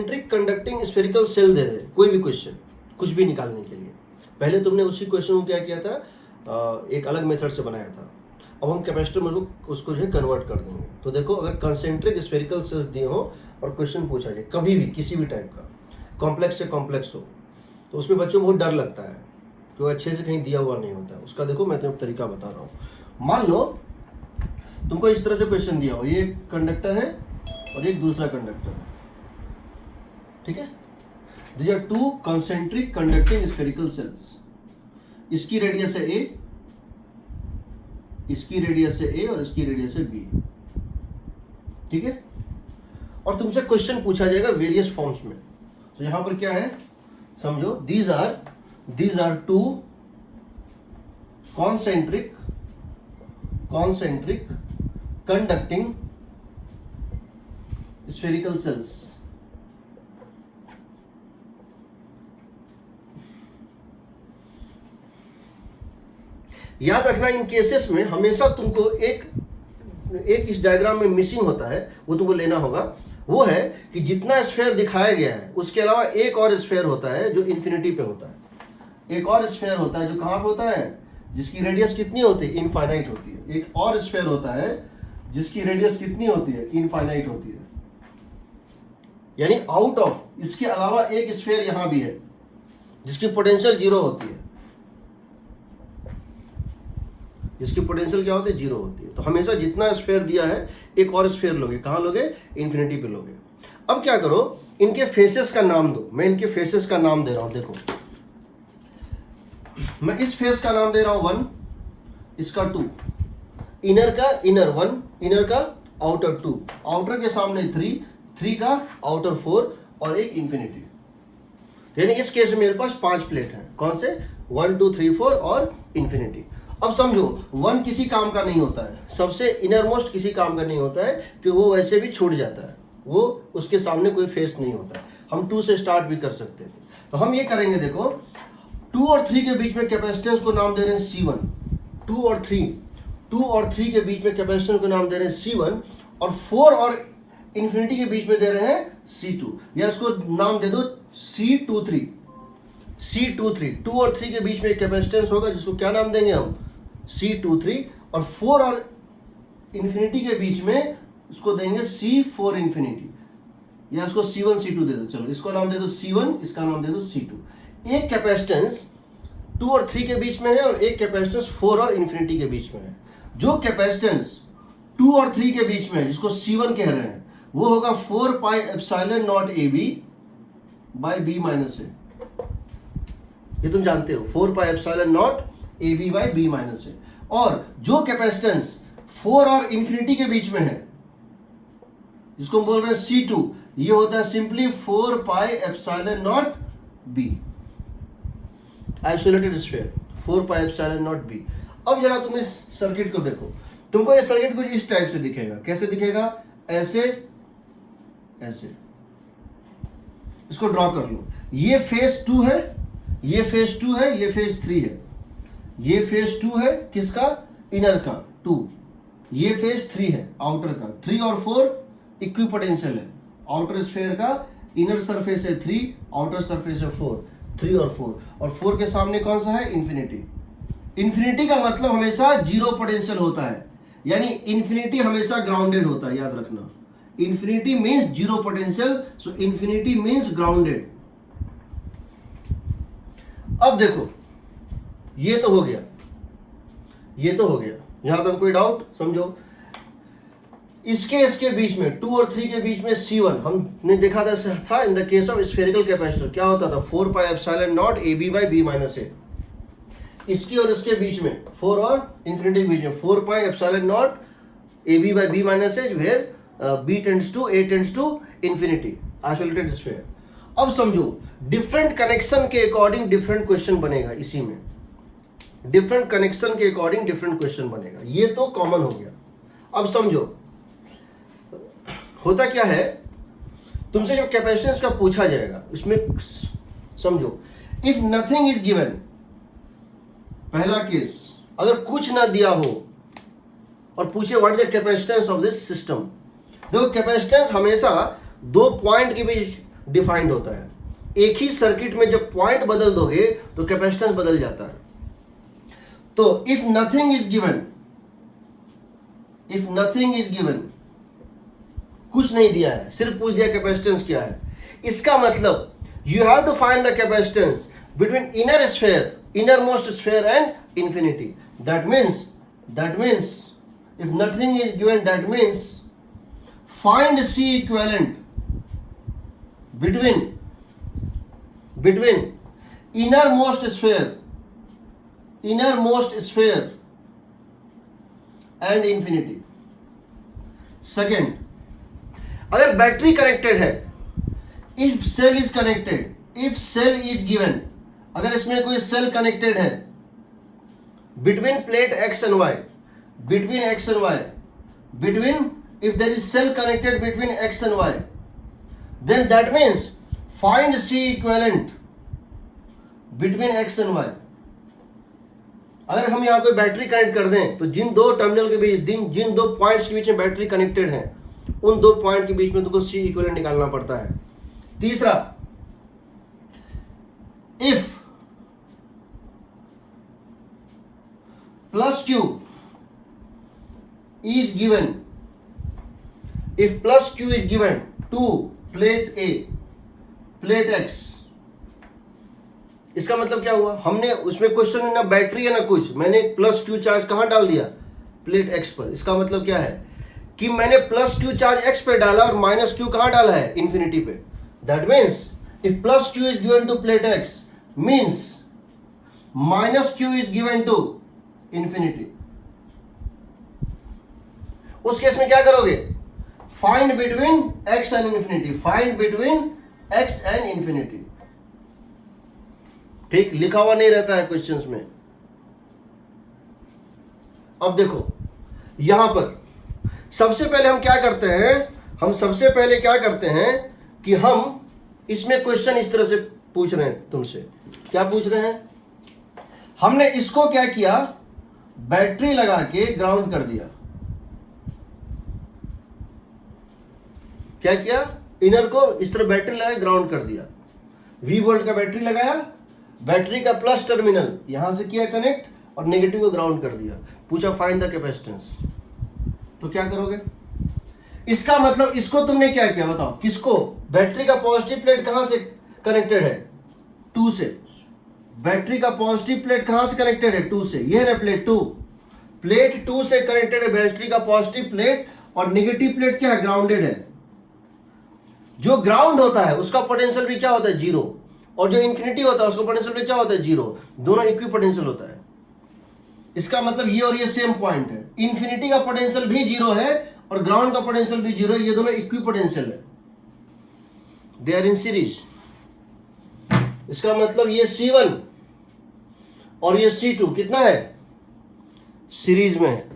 Concentric conducting spherical shell दे दे, कोई भी question, कुछ भी निकालने के लिए, पहले तुमने उसी क्वेश्चन को क्या किया था, एक अलग मेथड से बनाया था। अब हम कैपेसिटर में उसको जो है कन्वर्ट कर देंगे। तो देखो, अगर कंसेंट्रिक स्फेरिकल सेल्स दिए हो और क्वेश्चन पूछा जाए कभी भी किसी भी टाइप का, कॉम्प्लेक्स से कॉम्प्लेक्स हो, तो उसमें बच्चों को बहुत डर लगता है कि वो अच्छे से कहीं दिया हुआ नहीं होता है। उसका देखो मैं तुम्हें तरीका बता रहा हूँ। मान लो तुमको इस तरह से क्वेश्चन दिया हो, ये एक कंडक्टर है और एक दूसरा कंडक्टर है, ठीक है। These are two concentric conducting spherical cells. इसकी रेडियस है a, इसकी रेडियस है a और इसकी रेडियस है b, ठीक है। और तुमसे क्वेश्चन पूछा जाएगा वेरियस फॉर्म्स में। तो यहां पर क्या है समझो, these are two concentric conducting spherical cells. याद रखना, इन केसेस में हमेशा तुमको एक इस डायग्राम में मिसिंग होता है, वो तुमको लेना होगा। वो है कि जितना स्फेयर दिखाया गया है उसके अलावा एक और स्फेयर होता है जो इन्फिनिटी पे होता है। एक और स्फेयर होता है जो कहाँ पे होता है, जिसकी रेडियस कितनी होती है, इनफाइनाइट होती है। एक और स्फेयर होता है जिसकी रेडियस कितनी होती है, इनफाइनाइट होती है। यानी आउट ऑफ इसके अलावा एक स्फेयर यहां भी है जिसकी पोटेंशियल जीरो होती है, जिसकी पोटेंशियल क्या होती है, जीरो होती है। तो हमेशा जितना स्फेयर दिया है एक और स्फेयर लोगे, कहाँ लोगे, इन्फिनिटी पे लोगे। अब क्या करो, इनके फेसेस का नाम दो। मैं इनके फेसेस का नाम दे रहा हूं, देखो मैं इस फेस का नाम दे रहा हूं 1, इसका 2, इनर का इनर 1, इनर का आउटर 2, आउटर के सामने 3, 3 का आउटर 4 और एक इन्फिनिटी। यानी इस केस में मेरे पास 5 प्लेट है। कौन से, 1 2 3 4 और इन्फिनिटी। अब समझो 1 किसी काम का नहीं होता है, सबसे इनर मोस्ट किसी काम का नहीं होता है, कि वो वैसे भी छूट जाता है, वो उसके सामने कोई फेस नहीं होता है। हम 2 से स्टार्ट भी कर सकते थे। तो हम ये करेंगे, देखो 2 और 3 के बीच में कैपेसिटेंस को नाम दे रहे हैं C1। 2 और 3 के बीच में कैपेसिटेंस को नाम दे रहे हैं C1, और 4 और इन्फिनिटी के बीच में दे रहे हैं C2, या इसको नाम दे दो C23। 2 और 3 के बीच में एक कैपेसिटेंस होगा जिसको क्या नाम देंगे हम, C23, और 4 और इन्फिनिटी के बीच में उसको देंगे C4 इन्फिनिटी, या इसको C1 C2 दे दो। चलो इसको नाम दे दो C1, इसका नाम दे दो C2। एक कैपेसिटेंस 2 और 3 के बीच में है और एक कैपेसिटेंस 4 और इन्फिनिटी के बीच में है। जो कैपेसिटेंस 2 और 3 के बीच में है, जिसको C1 कह रहे हैं, वो होगा 4 pi epsilon not AB by B minus A। ये तुम जानते हो, 4 pi epsilon not AB by B minus A। और जो कैपेसिटेंस 4 और इन्फिनिटी के बीच में है, जिसको हम बोल रहे हैं C2, ये होता है simply 4 pi epsilon not B, isolated sphere, 4 pi epsilon not B। अब जरा तुम इस सर्किट को देखो, तुमको ये सर्किट कुछ इस टाइप से दिखेगा। कैसे दिखेगा, ऐसे ऐसे। इसको ड्रॉ कर लो। ये फेज 2 है, ये फेज 2 है, ये फेज 3 है। ये फेज 2 है किसका, इनर का 2, ये फेज 3 है आउटर का। 3 और 4 इक्विपोटेंशियल है। आउटर स्फीयर का इनर सरफेस है 3, आउटर सरफेस है 4, 3 और 4, और 4 के सामने कौन सा है, इन्फिनिटी। इन्फिनिटी का मतलब हमेशा जीरो पोटेंशियल होता है, यानी इन्फिनिटी हमेशा ग्राउंडेड होता है, याद रखना। इन्फिनिटी मीन्स जीरो पोटेंशियल, सो इन्फिनिटी मीन्स ग्राउंडेड। अब देखो, ये तो हो गया, ये तो हो गया, यहां तक कोई डाउट, समझो। इसके बीच में 2 और 3 के बीच में C1 हमने देखा था in the case of spherical capacitor क्या होता था, 4 pi epsilon not AB by B minus A। इसके और इसके बीच में 4 और इन्फिनिटी के बीच में 4 pi epsilon not AB by B minus A, where B tends to A tends to infinity, isolated sphere. अब समझो, डिफरेंट कनेक्शन के अकॉर्डिंग डिफरेंट क्वेश्चन बनेगा। इसी में डिफरेंट कनेक्शन के अकॉर्डिंग डिफरेंट क्वेश्चन बनेगा, ये तो कॉमन हो गया। अब समझो होता क्या है, तुमसे जब कैपेसिटेंस का पूछा जाएगा, इसमें समझो, इफ नथिंग इज गिवन, पहला केस, अगर कुछ ना दिया हो और पूछे what is the capacitance of this system. देखो कैपेसिटेंस हमेशा दो पॉइंट के बीच डिफाइंड होता है। एक ही सर्किट में जब पॉइंट बदल दोगे तो कैपेसिटेंस बदल जाता है। तो इफ नथिंग इज गिवन, कुछ नहीं दिया है, सिर्फ पूछ दिया कैपेसिटेंस क्या है, इसका मतलब you have to find the capacitance between inner sphere, innermost sphere and infinity. That means if nothing is given, that means find C equivalent between innermost sphere and infinity. Second, अगर battery connected है, if cell is connected, if cell is given, अगर इसमें कोई cell connected है between plate X and Y, if there is cell connected between x and y, then that means find C equivalent between x and y. अगर हम यहाँ कोई battery connect कर दें तो जिन दो टर्मिनल के बीच, जिन दो पॉइंट्स के बीच में बैटरी कनेक्टेड है, उन दो पॉइंट के बीच में तुमको C इक्विवेलेंट निकालना पड़ता है। तीसरा, if plus q is given, if plus q is given to plate A, plate X, इसका मतलब क्या हुआ, हमने उसमें क्वेश्चन में ना बैटरी है ना कुछ, मैंने प्लस क्यू चार्ज कहाँ डाल दिया, प्लेट एक्स पर। इसका मतलब क्या है कि मैंने प्लस क्यू चार्ज एक्स पे डाला और माइनस क्यू कहाँ डाला है, इन्फिनिटी पे। That means if plus Q is given to plate X means minus Q is given to infinity. उस केस में क्या करोगे, find between X and infinity, find between X and infinity. ठीक, लिखा हुआ नहीं रहता है क्वेश्चंस में। अब देखो यहां पर सबसे पहले हम क्या करते हैं, कि हम इसमें क्वेश्चन इस तरह से पूछ रहे हैं तुमसे। क्या पूछ रहे हैं, हमने इसको क्या किया, बैटरी लगा के ग्राउंड कर दिया। क्या किया, इनर को इस तरह बैटरी लगा ग्राउंड कर दिया। V वोल्ट का बैटरी लगाया, बैटरी का प्लस टर्मिनल यहां से किया कनेक्ट और नेगेटिव को ग्राउंड कर दिया। पूछा फाइंड द कैपेसिटेंस, तो क्या करोगे, इसका मतलब इसको तुमने क्या किया बताओ, किसको, बैटरी का पॉजिटिव प्लेट कहां से कनेक्टेड है, 2 से। बैटरी का पॉजिटिव प्लेट कहां से कनेक्टेड है, 2 से। यह है ना प्लेट 2, प्लेट 2 से कनेक्टेड है बैटरी का पॉजिटिव प्लेट, और नेगेटिव प्लेट क्या है, ग्राउंडेड है। जो ग्राउंड होता है उसका पोटेंशियल भी क्या होता है, 0, और जो इन्फिनिटी होता है उसका पोटेंशियल भी क्या होता है, 0। दोनों इक्वी पोटेंशियल होता है। इसका मतलब ये और ये सेम पॉइंट है। इन्फिनिटी का पोटेंशियल भी 0 है और ग्राउंड का पोटेंशियल भी 0 है, ये दोनों इक्वी पोटेंशियल है, दे आर इन सीरीज। इसका मतलब ये C1 और ये C2 कितना है, सीरीज में है।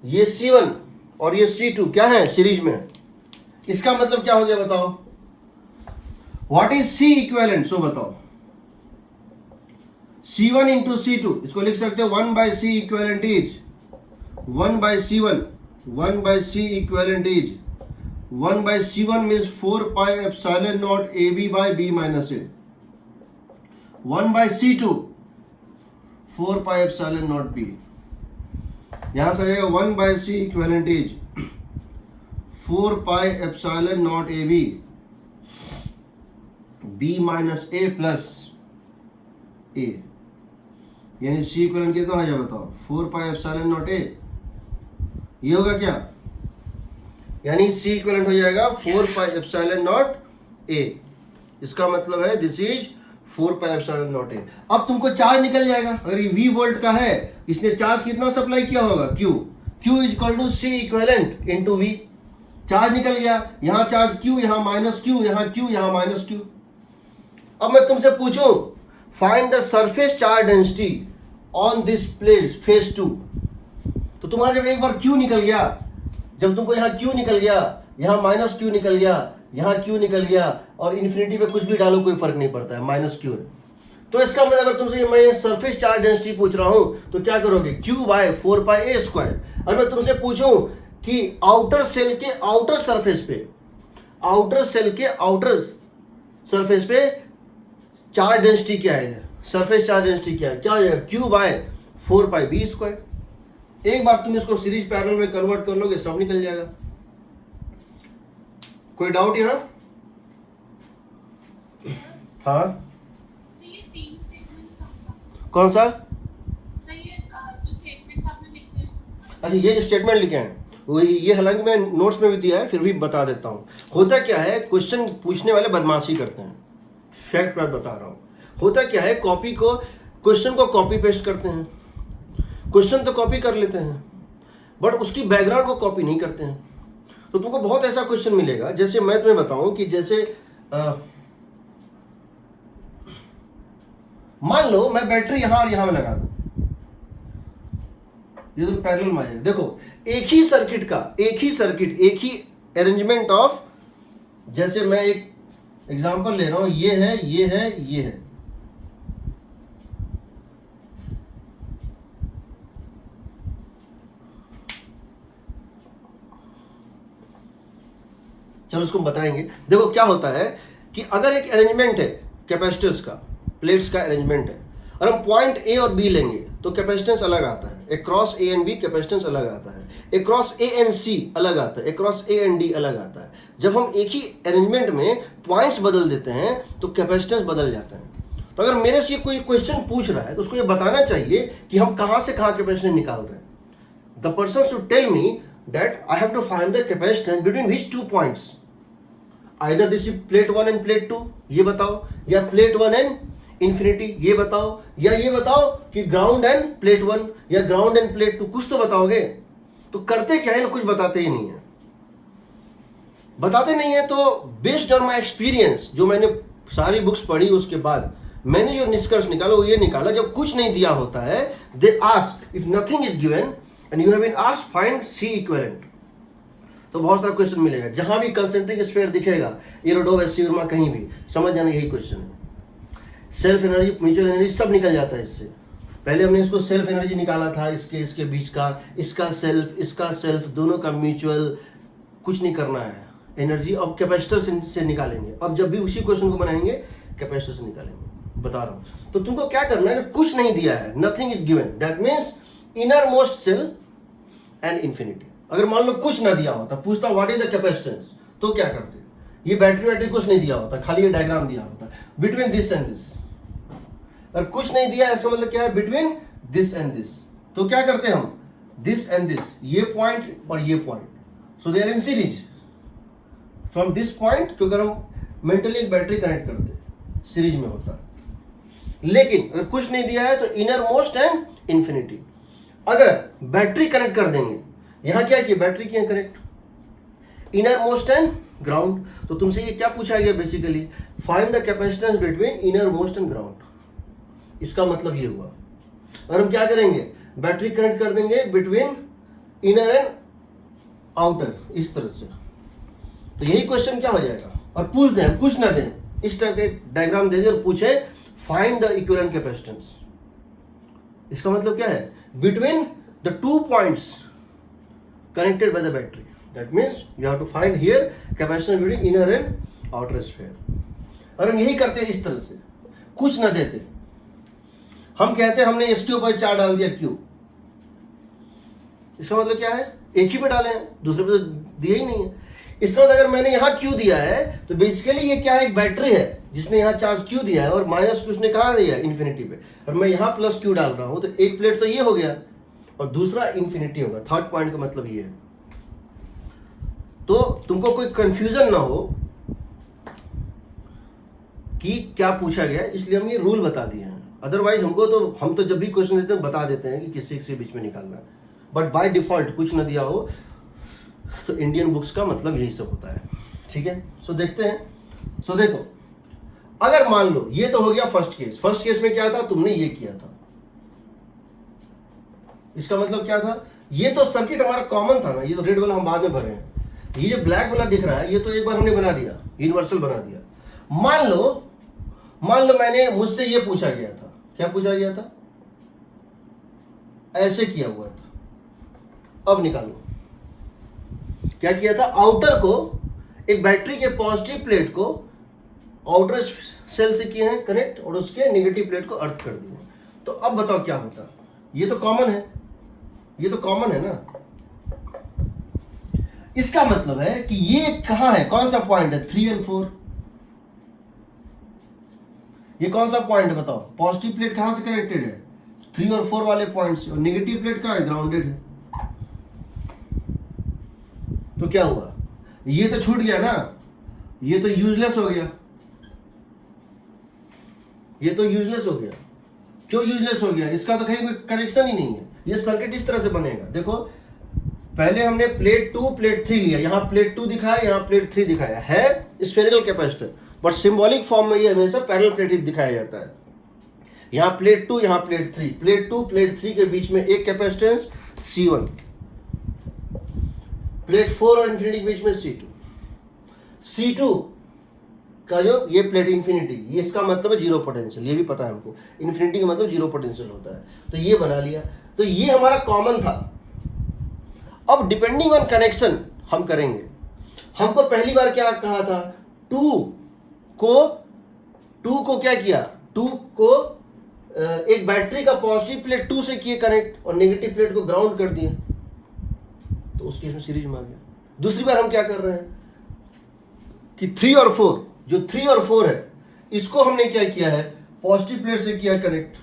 ये C1 और ये C2 क्या है, सीरीज में। इसका मतलब क्या हो गया बताओ, व्हाट इज C इक्विवेलेंट, सो बताओ। C1 इंटू C2, इसको लिख सकते हो 1 by C equivalent is 1 by C1, 1 by C equivalent is 1 by C1 means 4 pi epsilon naught AB by B minus A. 1 by C2 4 pi epsilon naught B. यहां से आएगा 1 by C equivalent is 4 pi epsilon naught AB B minus A plus A. यानी C equivalent कितना आ जाए बताओ, 4 pi epsilon naught A। ये होगा क्या, यानी C इक्विवेलेंट हो जाएगा 4 pi epsilon naught A। इसका मतलब है this is 4 pi epsilon naught A। अब तुमको चार्ज निकल जाएगा, अगर ये V वोल्ट का है, इसने चार्ज कितना सप्लाई किया होगा, Q is equal to C equivalent into V। Charge निकल गया, यहां चार्ज Q, यहां माइनस Q, यहां Q, यहां माइनस Q। अब मैं तुमसे पूछूं find the surface charge density on this plate face 2, तो तुम्हारा जब एक बार Q निकल गया, जब तुमको यहाँ Q निकल गया, यहाँ माइनस Q निकल गया, यहाँ Q निकल गया, और इन्फिनिटी पे कुछ भी डालो कोई फर्क नहीं पड़ता है, माइनस Q है। तो इसका मतलब अगर तुमसे मैं सरफेस चार्ज डेंसिटी पूछ रहा हूं तो क्या करोगे, Q बाय 4 पाई A²। और मैं तुमसे पूछूं कि आउटर सेल के आउटर सरफेस पे आउटर सेल के आउटर सरफेस पे चार्ज डेंसिटी क्या है, सरफेस चार्ज डेंसिटी क्या है, क्या हो जाएगा, क्यू बाय 4πb²। एक बार तुम इसको सीरीज पैरेलल में कन्वर्ट कर लोगे, सब निकल जाएगा। कोई डाउट यहां? हाँ, कौन सा? अच्छा, ये जो स्टेटमेंट लिखे हैं वही, ये हालांकि मैं नोट्स में भी दिया है, फिर भी बता देता हूँ। होता क्या है, क्वेश्चन पूछने वाले बदमाशी करते हैं, फैक्ट बात बता रहा हूँ। होता क्या है, कॉपी को, क्वेश्चन को कॉपी पेस्ट करते हैं, क्वेश्चन तो कॉपी कर लेते हैं बट उसकी बैकग्राउंड को कॉपी नहीं करते हैं। तो तुमको बहुत ऐसा क्वेश्चन मिलेगा, जैसे मैं तुम्हें बताऊं कि जैसे मान लो मैं बैटरी यहां और यहां में लगा दूं, ये तो पैरेलल में आ जाएगा। देखो एक ही सर्किट का, एक ही अरेंजमेंट ऑफ, जैसे मैं एक एग्जांपल ले रहा हूं, ये है, ये है, ये है। चलो उसको बताएंगे। देखो क्या होता है कि अगर एक अरेंजमेंट है कैपेसिटर्स का, प्लेट्स का अरेंजमेंट है, और हम पॉइंट ए और बी लेंगे तो कैपेसिटेंस अलग आता है, across A and B capacitance अलग आता है, अक्रॉस ए एंड सी अलग आता है, अक्रॉस ए एंड डी अलग आता है। जब हम एक ही अरेंजमेंट में पॉइंट्स बदल देते हैं तो कैपेसिटेंस बदल जाता है। तो अगर मेरे से कोई क्वेश्चन पूछ रहा है तो उसको ये बताना चाहिए कि हम कहाँ से कहाँ कैपेसिटेंस निकाल रहे हैं। The person should tell me that I have to find the capacitance between which 2 points, either this is plate 1 and plate 2 ये बताओ, या प्लेट 1 एंड इंफिनिटी ये बताओ, या ये बताओ कि ग्राउंड एंड प्लेट 1 या ग्राउंड एंड प्लेट 2, कुछ तो बताओगे। तो करते क्या है, कुछ बताते ही नहीं है, बताते नहीं है। तो बेस्ड ऑन माई एक्सपीरियंस, जो मैंने सारी बुक्स पढ़ी उसके बाद मैंने जो निष्कर्ष निकाला वो ये निकाला, जब कुछ नहीं दिया होता है, they ask if nothing is given and you have been asked find C equivalent. तो बहुत सारा क्वेश्चन मिलेगा, जहां भी कंसेंट्रिक स्फीयर दिखेगा, इरोडोव एसिरमा, कहीं भी समझ जाना यही क्वेश्चन है। सेल्फ एनर्जी, म्यूचुअल एनर्जी सब निकल जाता है इससे। पहले हमने इसको सेल्फ एनर्जी निकाला था, इसके बीच का, इसका सेल्फ दोनों का म्यूचुअल, कुछ नहीं करना है एनर्जी। अब कैपेसिटर से निकालेंगे, अब जब भी उसी क्वेश्चन को बनाएंगे कैपेसिटर से निकालेंगे, बता रहा हूँ। तो तुमको क्या करना है, कुछ नहीं दिया है, nothing is given, that means innermost cell and infinity. अगर मान लो कुछ ना दिया होता, पूछता व्हाट इज द कैपेसिटेंस, तो क्या करते, ये बैटरी कुछ नहीं दिया होता, खाली ये डायग्राम दिया होता बिटवीन दिस एंड दिस। अगर कुछ नहीं दिया इसका मतलब क्या है, बिटवीन दिस एंड दिस, तो क्या करते हम, दिस एंड दिस, ये पॉइंट और ये point, so they are in series from this point. क्योंकि हम मेंटली एक बैटरी कनेक्ट करते सीरीज में होता है। लेकिन अगर कुछ नहीं दिया है तो इनर मोस्ट एंड इंफिनिटी। अगर बैटरी कनेक्ट कर देंगे, यहां क्या किया, बैटरी किया connect, inner most and ground. तो तुमसे ये क्या पूछा गया basically, find the capacitance between inner most and ground. इसका मतलब ये हुआ। और हम क्या करेंगे, बैटरी कनेक्ट कर देंगे बिटवीन इनर एंड आउटर, इस तरह से। तो यही क्वेश्चन क्या हो जाएगा, और पूछ दें, कुछ ना दें, इस टाइप के डायग्राम दे दें और पूछे फाइंड द इक्विवेलेंट कैपेसिटेंस। इसका मतलब क्या है, between the 2 points connected by the battery, that means you have to find here capacitance between inner and outer sphere। और हम यही करते हैं इस तरह से, कुछ ना देते, हम कहते हैं हमने इसके ऊपर 4 डाल दिया Q। इसका मतलब क्या है, एक ही पे डाले हैं, दूसरे पे तो दिया ही नहीं है। इसका मतलब अगर मैंने यहाँ Q दिया है तो बेसिकली ये क्या है, एक बैटरी है जिसने यहाँ चार्ज Q दिया है और माइनस Q उसने कहाँ दिया है, इन्फिनिटी पे, और मैं यहाँ प्लस Q डाल रहा हूँ, तो एक प्लेट तो ये हो गया और दूसरा इंफिनिटी होगा। थर्ड पॉइंट का मतलब ये है। तो तुमको कोई कंफ्यूजन ना हो कि क्या पूछा गया, इसलिए हम ये रूल बता दिए हैं। अदरवाइज हम तो जब भी क्वेश्चन देते हैं बता देते हैं कि किसी के बीच में निकालना है, बट बाय डिफॉल्ट कुछ ना दिया हो तो इंडियन बुक्स का मतलब यही सब होता है। ठीक है, सो देखते हैं। सो देखो, अगर मान लो ये तो हो गया फर्स्ट केस। फर्स्ट केस में क्या था, तुमने ये किया था, इसका मतलब क्या था, ये तो सर्किट हमारा कॉमन था ना, ये तो रेड वाला हम बाद में भरे हैं, ये जो ब्लैक वाला दिख रहा है ये तो एक बार हमने बना दिया, यूनिवर्सल बना दिया। मान लो मैंने, मुझसे ये पूछा गया था, क्या पूछा गया था, ऐसे किया हुआ था। अब निकालो क्या किया था, आउटर को एक बैटरी के पॉजिटिव प्लेट को आउटर सेल से किए हैं कनेक्ट और उसके नेगेटिव प्लेट को अर्थ कर दिए। तो अब बताओ क्या होता, ये तो कॉमन है, ये तो कॉमन है ना। इसका मतलब है कि ये कहां है, कौन सा पॉइंट है, 3 और 4। ये कौन सा पॉइंट है बताओ, पॉजिटिव प्लेट कहां से कनेक्टेड है, 3 और 4 वाले पॉइंट से, और नेगेटिव प्लेट कहां है, ग्राउंडेड है। तो क्या हुआ, ये तो छूट गया ना, ये तो यूजलेस हो गया, ये तो यूजलेस हो गया। क्यों यूजलेस हो गया, इसका तो कहीं कोई कनेक्शन ही नहीं है। ये सर्किट इस तरह से बनेगा, देखो पहले हमने प्लेट 2 प्लेट 3 लिया, यहां प्लेट 2 दिखाया, यहां प्लेट 3 दिखाया है spherical capacitor, but symbolic form में ये हमेशा पैरेलल प्लेट दिखाया जाता है। यहां प्लेट 2 यहां प्लेट 3, प्लेट 2 प्लेट 3 के बीच में एक कैपेसिटेंस C1, प्लेट 4 और इंफिनिटी के बीच में C2 का जो ये प्लेट इंफिनिटी, ये इसका मतलब है जीरो पोटेंशियल, ये भी पता है हमको, इंफिनिटी का मतलब जीरो पोटेंशियल होता है। तो ये बना लिया, तो ये हमारा कॉमन था। अब डिपेंडिंग ऑन कनेक्शन हम करेंगे। हमको पहली बार क्या कहा था, 2 को क्या किया, 2 को एक बैटरी का पॉजिटिव प्लेट 2 से किए कनेक्ट और नेगेटिव प्लेट को ग्राउंड कर दिए, तो उस केस में सीरीज में आ गया। दूसरी बार हम क्या कर रहे हैं कि 3 और 4, जो 3 और 4 है इसको हमने क्या किया है, पॉजिटिव प्लेट से किया कनेक्ट,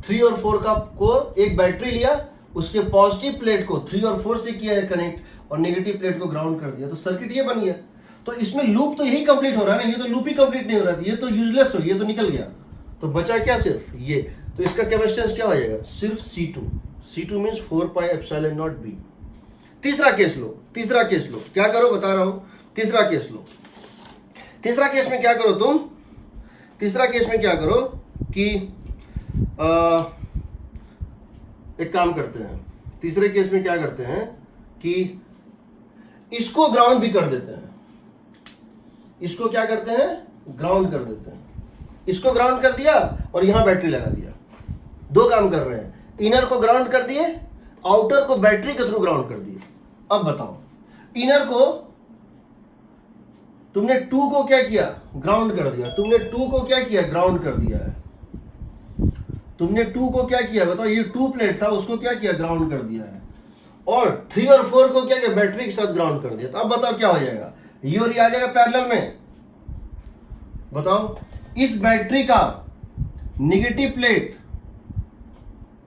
3 और 4 का को एक बैटरी लिया, उसके पॉजिटिव प्लेट को 3 और 4 से किया है कनेक्ट और नेगेटिव प्लेट को ग्राउंड कर दिया, तो सर्किट ये बन गया। तो इसमें लूप तो यही कंप्लीट हो रहा है ना, ये तो लूप ही कंप्लीट नहीं हो रहा था, ये तो यूजलेस हो, ये तो निकल गया, तो बचा क्या सिर्फ ये। तो इसका कैपेसिटेंस क्या हो जाएगा, सिर्फ C2 means 4 pi epsilon not B। तीसरा केस लो, क्या करो बता रहा हूं, तीसरा केस लो। तीसरा केस में क्या करो तुम, तीसरा केस में क्या करो कि एक काम करते हैं, तीसरे केस में क्या करते हैं कि इसको ग्राउंड भी कर देते हैं, इसको क्या करते हैं, ग्राउंड कर देते हैं। इसको ग्राउंड कर दिया और यहां बैटरी लगा दिया, दो काम कर रहे हैं, इनर को ग्राउंड कर दिए, आउटर को बैटरी के थ्रू ग्राउंड कर दिए। अब बताओ, इनर को तुमने 2 को क्या किया, ग्राउंड कर दिया, तुमने 2 को क्या किया, ग्राउंड कर दिया है, तुमने 2 को क्या किया बताओ, ये 2 प्लेट था उसको क्या किया, ग्राउंड कर दिया है, और 3 और 4 को क्या किया, बैटरी के साथ ग्राउंड कर दिया। तो अब बताओ क्या हो जाएगा, ये और ये आ जाएगा पैरेलल में। बताओ, इस बैटरी का नेगेटिव प्लेट,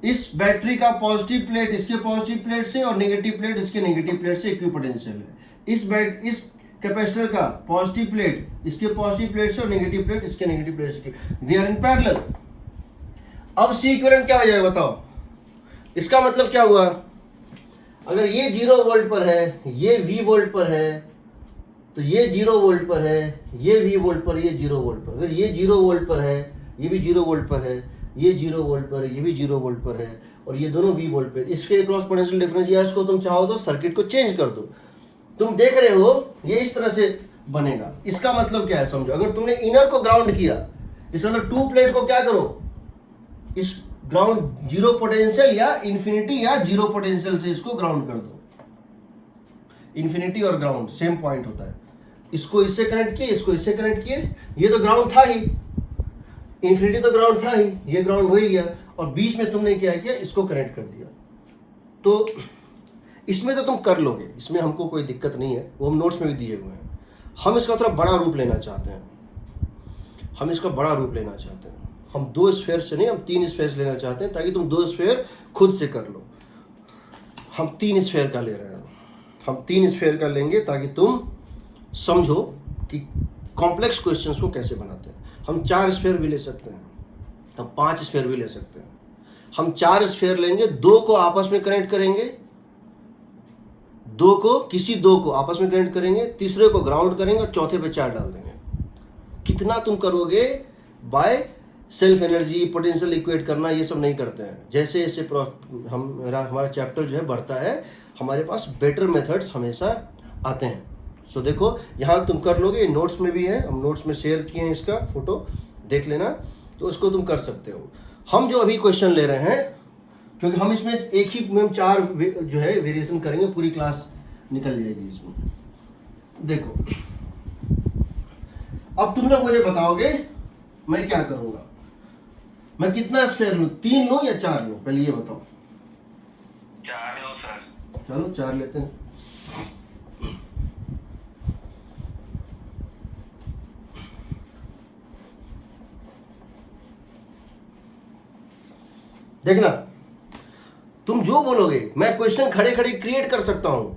इस बैटरी का पॉजिटिव प्लेट इसके पॉजिटिव प्लेट से और नेगेटिव प्लेट इसके नेगेटिव प्लेट से इक्विपोटेंशियल है। इस कैपेसिटर का पॉजिटिव प्लेट इसके पॉजिटिव प्लेट से और नेगेटिव प्लेट इसके नेगेटिव प्लेट से, दे आर इन पैरेलल। अब C इक्विवेलेंट क्या हो जाएगा बताओ, इसका मतलब क्या हुआ, अगर ये 0 वोल्ट पर है, ये V वोल्ट पर है, तो ये 0 वोल्ट पर है, ये V वोल्ट पर, ये 0 वोल्ट पर। अगर ये 0 वोल्ट पर है, ये भी 0 वोल्ट पर है, ये 0 वोल्ट पर है, ये भी 0 वोल्ट पर है, और ये दोनों V वोल्ट पर, इसके क्रॉस पोटेंशियल डिफरेंस, या इसको तुम चाहो तो सर्किट को चेंज कर दो। तुम देख रहे हो ये इस तरह से बनेगा। इसका मतलब क्या है समझो, अगर तुमने इनर को ग्राउंड किया, इसका मतलब 2 प्लेट को क्या करो, इस ग्राउंड 0 पोटेंशियल या इंफिनिटी या 0 पोटेंशियल से इसको ग्राउंड कर दो। इंफिनिटी और ग्राउंड सेम पॉइंट होता है, इसको इससे कनेक्ट किए, इसको इससे कनेक्ट किए, ये तो ग्राउंड था ही, इंफिनिटी तो ग्राउंड था ही, ये ग्राउंड हो ही गया, और बीच में तुमने क्या किया, इसको कनेक्ट कर दिया। तो इसमें तो तुम कर लोगे, इसमें हमको कोई दिक्कत नहीं है, वो हम नोट्स में भी दिए हुए हैं। हम इसका थोड़ा बड़ा रूप लेना चाहते हैं, हम इसका बड़ा रूप लेना चाहते हैं। हम 2 स्फेयर से नहीं, हम 3 स्फेयर लेना चाहते हैं, ताकि तुम 2 स्फेयर खुद से कर लो। हम 3 स्फेयर का ले रहे हैं, हम 3 स्फेयर का लेंगे ताकि तुम समझो कि कॉम्प्लेक्स क्वेश्चंस को कैसे बनाते हैं। हम 4 स्फेयर भी ले सकते हैं, हम 5 स्फेयर भी ले सकते हैं। हम 4 स्फेयर लेंगे, 2 को आपस में कनेक्ट करेंगे, 2 को आपस में कनेक्ट करेंगे, तीसरे को ग्राउंड करेंगे और चौथे पे 4 डाल देंगे। कितना तुम करोगे, by self energy, potential equate करना, ये सब नहीं करते हैं। जैसे जैसे हमारा चैप्टर जो है बढ़ता है, हमारे पास बेटर मेथड्स हमेशा आते हैं। सो देखो यहाँ तुम कर लोगे, नोट्स में भी है, हम नोट्स में शेयर किए हैं, इसका फोटो देख लेना, तो उसको तुम कर सकते हो। हम जो अभी क्वेश्चन ले रहे हैं, क्योंकि हम इसमें एक ही में 4 जो है वेरिएशन करेंगे पूरी क्लास निकल जाएगी इसमें। देखो अब तुम लोग मुझे बताओगे मैं क्या करूंगा, मैं कितना स्फेयर लूं, 3 लूं या 4 लूं, पहले ये बताओ। 4 लो सर। चलो 4 लेते हैं। देखना तुम जो बोलोगे मैं क्वेश्चन खड़े खड़े क्रिएट कर सकता हूं।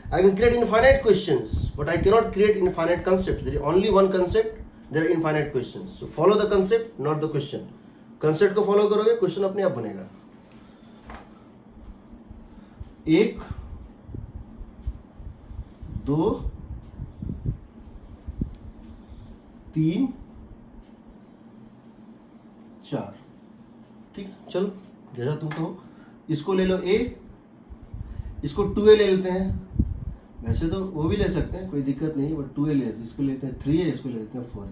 I can create infinite questions, but I cannot create infinite concepts. There is only one concept, there are infinite questions. So follow the concept, not the question. Concept को follow करोगे, question अपने आप बनेगा। 1 2 3 4, ठीक है। चलो जैसा तुम तो इसको ले लो A, इसको 2A ले लेते हैं। वैसे तो वो भी ले सकते हैं, कोई दिक्कत नहीं, बट 2A ले, इसको लेते हैं 3A, इसको लेते हैं 4A,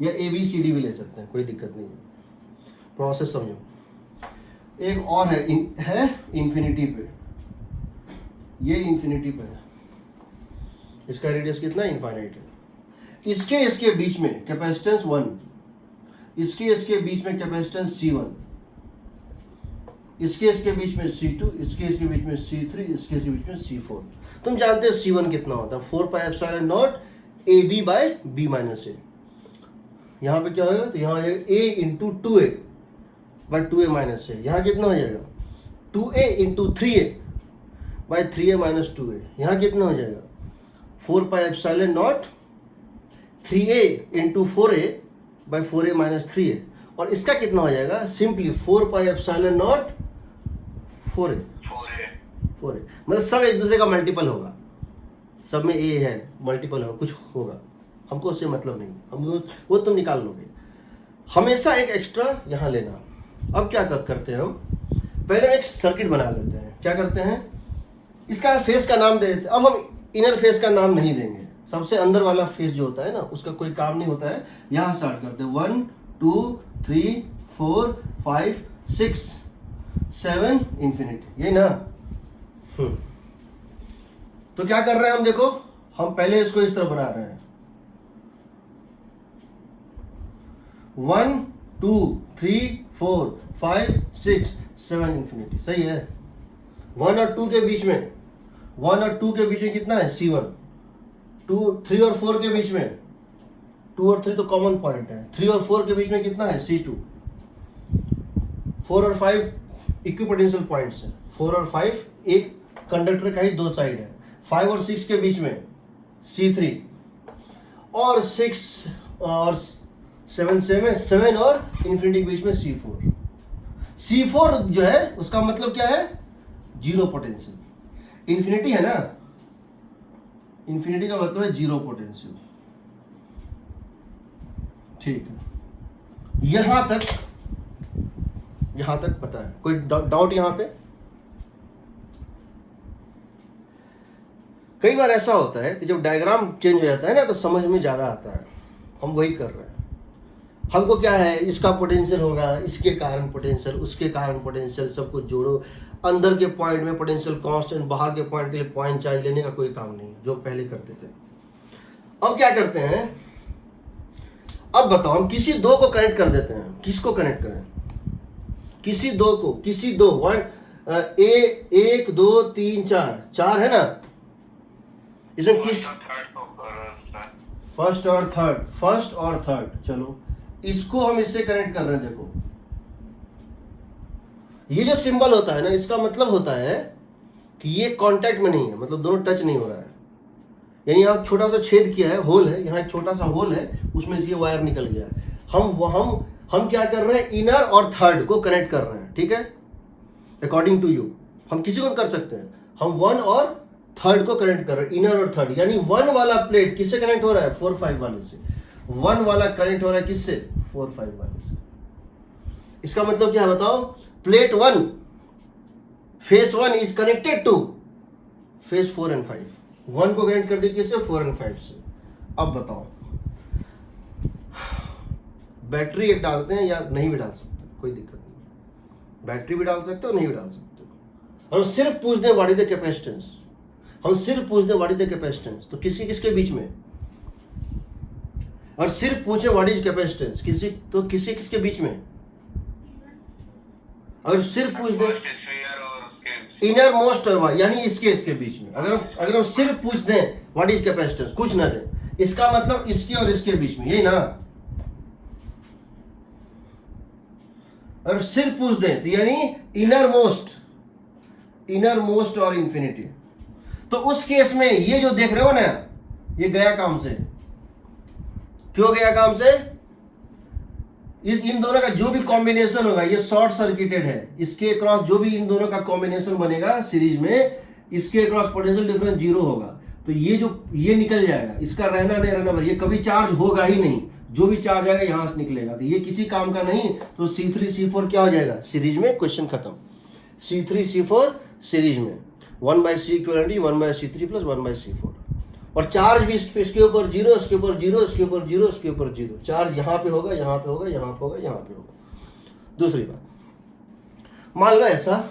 या ABCD भी ले सकते हैं, कोई दिक्कत नहीं है। प्रोसेस समझो। एक और है इन्फिनिटी पे, ये इन्फिनिटी पे है, इसका रेडियस कितना इनफाइनाइट है। इसके बीच में कैपेसिटेंस 1, इसके बीच में कैपेसिटेंस C1, इसके बीच में C2, इसके बीच में C3, इसके बीच में C4। तुम जानते हो C1 कितना होता है, 4πε0 AB by B minus A। यहाँ पे क्या होगा, तो यहाँ A into 2A by 2A minus A। यहाँ कितना हो जाएगा 2A into 3A bye 3A minus 2A। यहाँ कितना हो जाएगा 4πε0 3A into 4A bye 4A minus 3A। और इसका कितना हो जाएगा सिंपली 4πε0 4A। मतलब सब एक दूसरे का मल्टीपल होगा, सब में A है, मल्टीपल होगा, कुछ होगा, हमको उससे मतलब नहीं, हम वो तुम निकाल लोगे। हमेशा एक एक्स्ट्रा यहाँ लेना। अब क्या करते हैं हम, पहले हम एक सर्किट बना लेते हैं। क्या करते हैं, इसका फेस का नाम दे देते हैं। अब हम इनर फेस का नाम नहीं देंगे, सबसे अंदर वाला फेस जो होता है ना, उसका कोई काम नहीं होता है। यहाँ स्टार्ट करते हैं 1 2 3 4 5 6 7 इन्फिनिटी, ये ना। तो क्या कर रहे हैं हम, देखो हम पहले इसको इस तरह बना रहे हैं 1 2 3 4 5 6 7 इन्फिनिटी, सही है। 1 और 2 के बीच में, 1 और 2 के बीच में कितना है C1, 2 3 और 4 के बीच में, 2 और 3 तो कॉमन पॉइंट है, 3 और 4 के बीच में कितना है C2, 4 और 5 इक्विपोटेंशियल पॉइंट्स हैं, 4 और 5 एक कंडक्टर का ही 2 साइड है। 5 और 6 के बीच में C3, और 6 और 7 से में 7 और इन्फिनिटी के बीच में C4। C4 जो है उसका मतलब क्या है, जीरो पोटेंशियल। इन्फिनिटी है ना, इन्फिनिटी का मतलब है जीरो पोटेंशियल, ठीक है। यहां तक पता है, कोई डाउट यहां पे? कई बार ऐसा होता है कि जब डायग्राम चेंज हो जाता है ना, तो समझ में ज़्यादा आता है। हम वही कर रहे हैं। हमको क्या है, इसका पोटेंशियल होगा, इसके कारण पोटेंशियल, उसके कारण पोटेंशियल, सब कुछ जोड़ो। अंदर के पॉइंट में पोटेंशियल कांस्टेंट, बाहर के पॉइंट के लिए पॉइंट चार्ज लेने का कोई काम नहीं है, जो पहले करते थे। अब क्या करते हैं, अब बताओ हम किसी दो को कनेक्ट कर देते हैं। किसको कनेक्ट करें, किसी दो को, किसी दो, 1 2 3 4 है ना, इसमें किस फर्स्ट और थर्ड, चलो इसको हम इससे कनेक्ट कर रहे हैं। देखो ये जो सिंबल होता है ना, इसका मतलब होता है कि ये कांटेक्ट में नहीं है, मतलब दोनों टच नहीं हो रहा है। यानी यहाँ छोटा सा छेद किया है, होल है, यहाँ एक छोटा सा होल है, उसमें से ये वायर निकल गया है। हम क्या कर रहे हैं, इनर और थर्ड को कनेक्ट कर रहे हैं, ठीक है। अकॉर्डिंग टू यू हम किसी को कर सकते हैं, हम 1 और थर्ड को कनेक्ट कर रहे हैं, इनर और थर्ड। यानी 1 वाला प्लेट किससे कनेक्ट हो रहा है, 4 5 वाले से। 1 वाला कनेक्ट हो रहा है किससे, 4 5 वाले से। इसका मतलब क्या है बताओ, plate 1 face 1 is connected to face 4 and 5। 1 को कनेक्ट कर दिया किससे, 4 एंड 5 से। अब बताओ बैटरी एक डालते हैं या नहीं भी डाल सकते, कोई दिक्कत नहीं। बैटरी भी डाल सकते हो, नहीं भी डाल सकते हो। हम सिर्फ पूछ दें व्हाट इज द कैपेसिटेंस, हम सिर्फ पूछ दें व्हाट इज द कैपेसिटेंस, तो किसी किसके बीच में, और सिर्फ पूछे व्हाट इज कैपेसिटेंस किसी, तो किसी किसके बीच में, अगर सिर्फ पूछ दें फर्स्ट स्फीयर और उसके इनर मोस्ट और यानी इसके बीच में, अगर हम सिर्फ पूछ दें व्हाट इज कैपेसिटेंस, कुछ ना दें, इसका मतलब इसके और इसके बीच में, यही ना। अगर सिर्फ पूछ दें तो यानी इनर मोस्ट और इंफिनिटी, तो उस केस में ये जो देख रहे हो ना, ये गया काम से। क्यों गया काम से? इन दोनों का जो भी कॉम्बिनेशन होगा ये शॉर्ट सर्किटेड है, इसके क्रॉस जो भी इन दोनों का कॉम्बिनेशन बनेगा सीरीज में, इसके क्रॉस पोटेंशियल डिफरेंस 0 होगा, तो ये निकल जाएगा, इसका रहना नहीं रहना पर, ये कभी चार्ज होगा ही नहीं, जो भी चार्ज आएगा यहां से निकलेगा, तो ये किसी काम का नहीं, तो C3 C4 क्या हो जाएगा सीरीज में, क्वेश्चन खत्म। C3 C4 सीरीज में 1/C equivalent 1/C3 plus 1/C4, और चार्ज भी इसके ऊपर 0, इसके ऊपर 0, इसके ऊपर 0, इसके ऊपर 0, चार्ज यहां पे होगा, यहां पे होगा, यहां पे होगा, यहां पे होगा। दूसरी बात, मान लो ऐसा,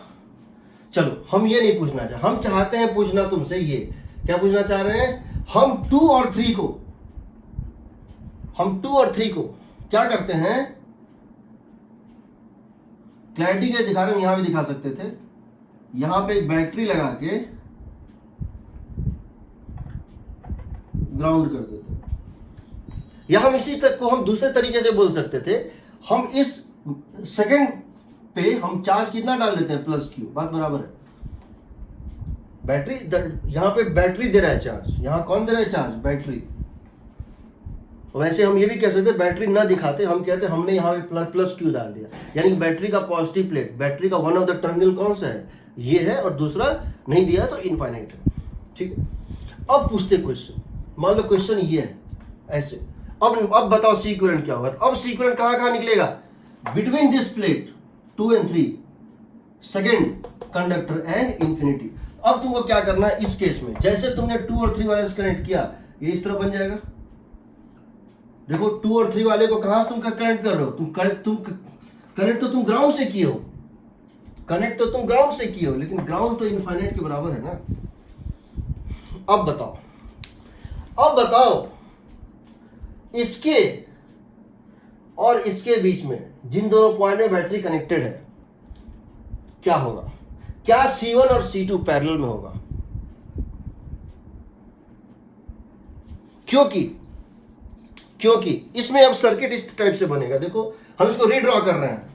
चलो हम ये नहीं पूछना चाहते, हम चाहते हैं पूछना तुमसे ये, क्या पूछना चाह रहे हैं, हम 2 और 3 को क्या करते हैं, क्लैरिटी के दिखा रहे हैं, यहां भी दिखा सकते थे, यहां पे एक बैटरी लगा के ग्राउंड कर देते हैं, या हम इसी तक को हम दूसरे तरीके से बोल सकते थे, हम इस सेकंड पे हम चार्ज कितना डाल देते हैं, +Q, बात बराबर है। बैटरी यहां पे बैटरी दे रहा है चार्ज, यहां कौन दे रहा है चार्ज, बैटरी। वैसे हम ये भी कह सकते हैं बैटरी ना दिखाते, हम कहते हैं हमने यहाँ पे +Q डाल दिया, यानी कि बैटरी का पॉजिटिव प्लेट, बैटरी का वन ऑफ द टर्मिनल कौन सा है, ये है, और दूसरा नहीं दिया तो इनफाइनाइट है, ठीक है। अब पूछते क्वेश्चन, मान लो क्वेश्चन ये है ऐसे, अब बताओ C इक्विवेलेंट क्या होगा, अब C इक्विवेलेंट कहाँ निकलेगा, between this plate 2 and 3 second conductor and infinity. अब तुमको क्या करना है इस केस में, जैसे तुमने 2 और 3 वाले से कनेक्ट किया, ये इस तरह बन जाएगा। देखो 2 और 3 वाले को कहां से तुम कनेक्ट कर रहे हो, तुम कनेक्ट तो तुम ग्राउंड से किए हो, लेकिन ग्राउंड तो इनफाइनाइट के बराबर है ना। अब बताओ इसके और इसके बीच में जिन दोनों पॉइंट में बैटरी कनेक्टेड है क्या होगा, क्या C1 और C2 पैरेलल में होगा, क्योंकि इसमें अब सर्किट इस टाइप से बनेगा, देखो हम इसको रीड्रॉ कर रहे हैं,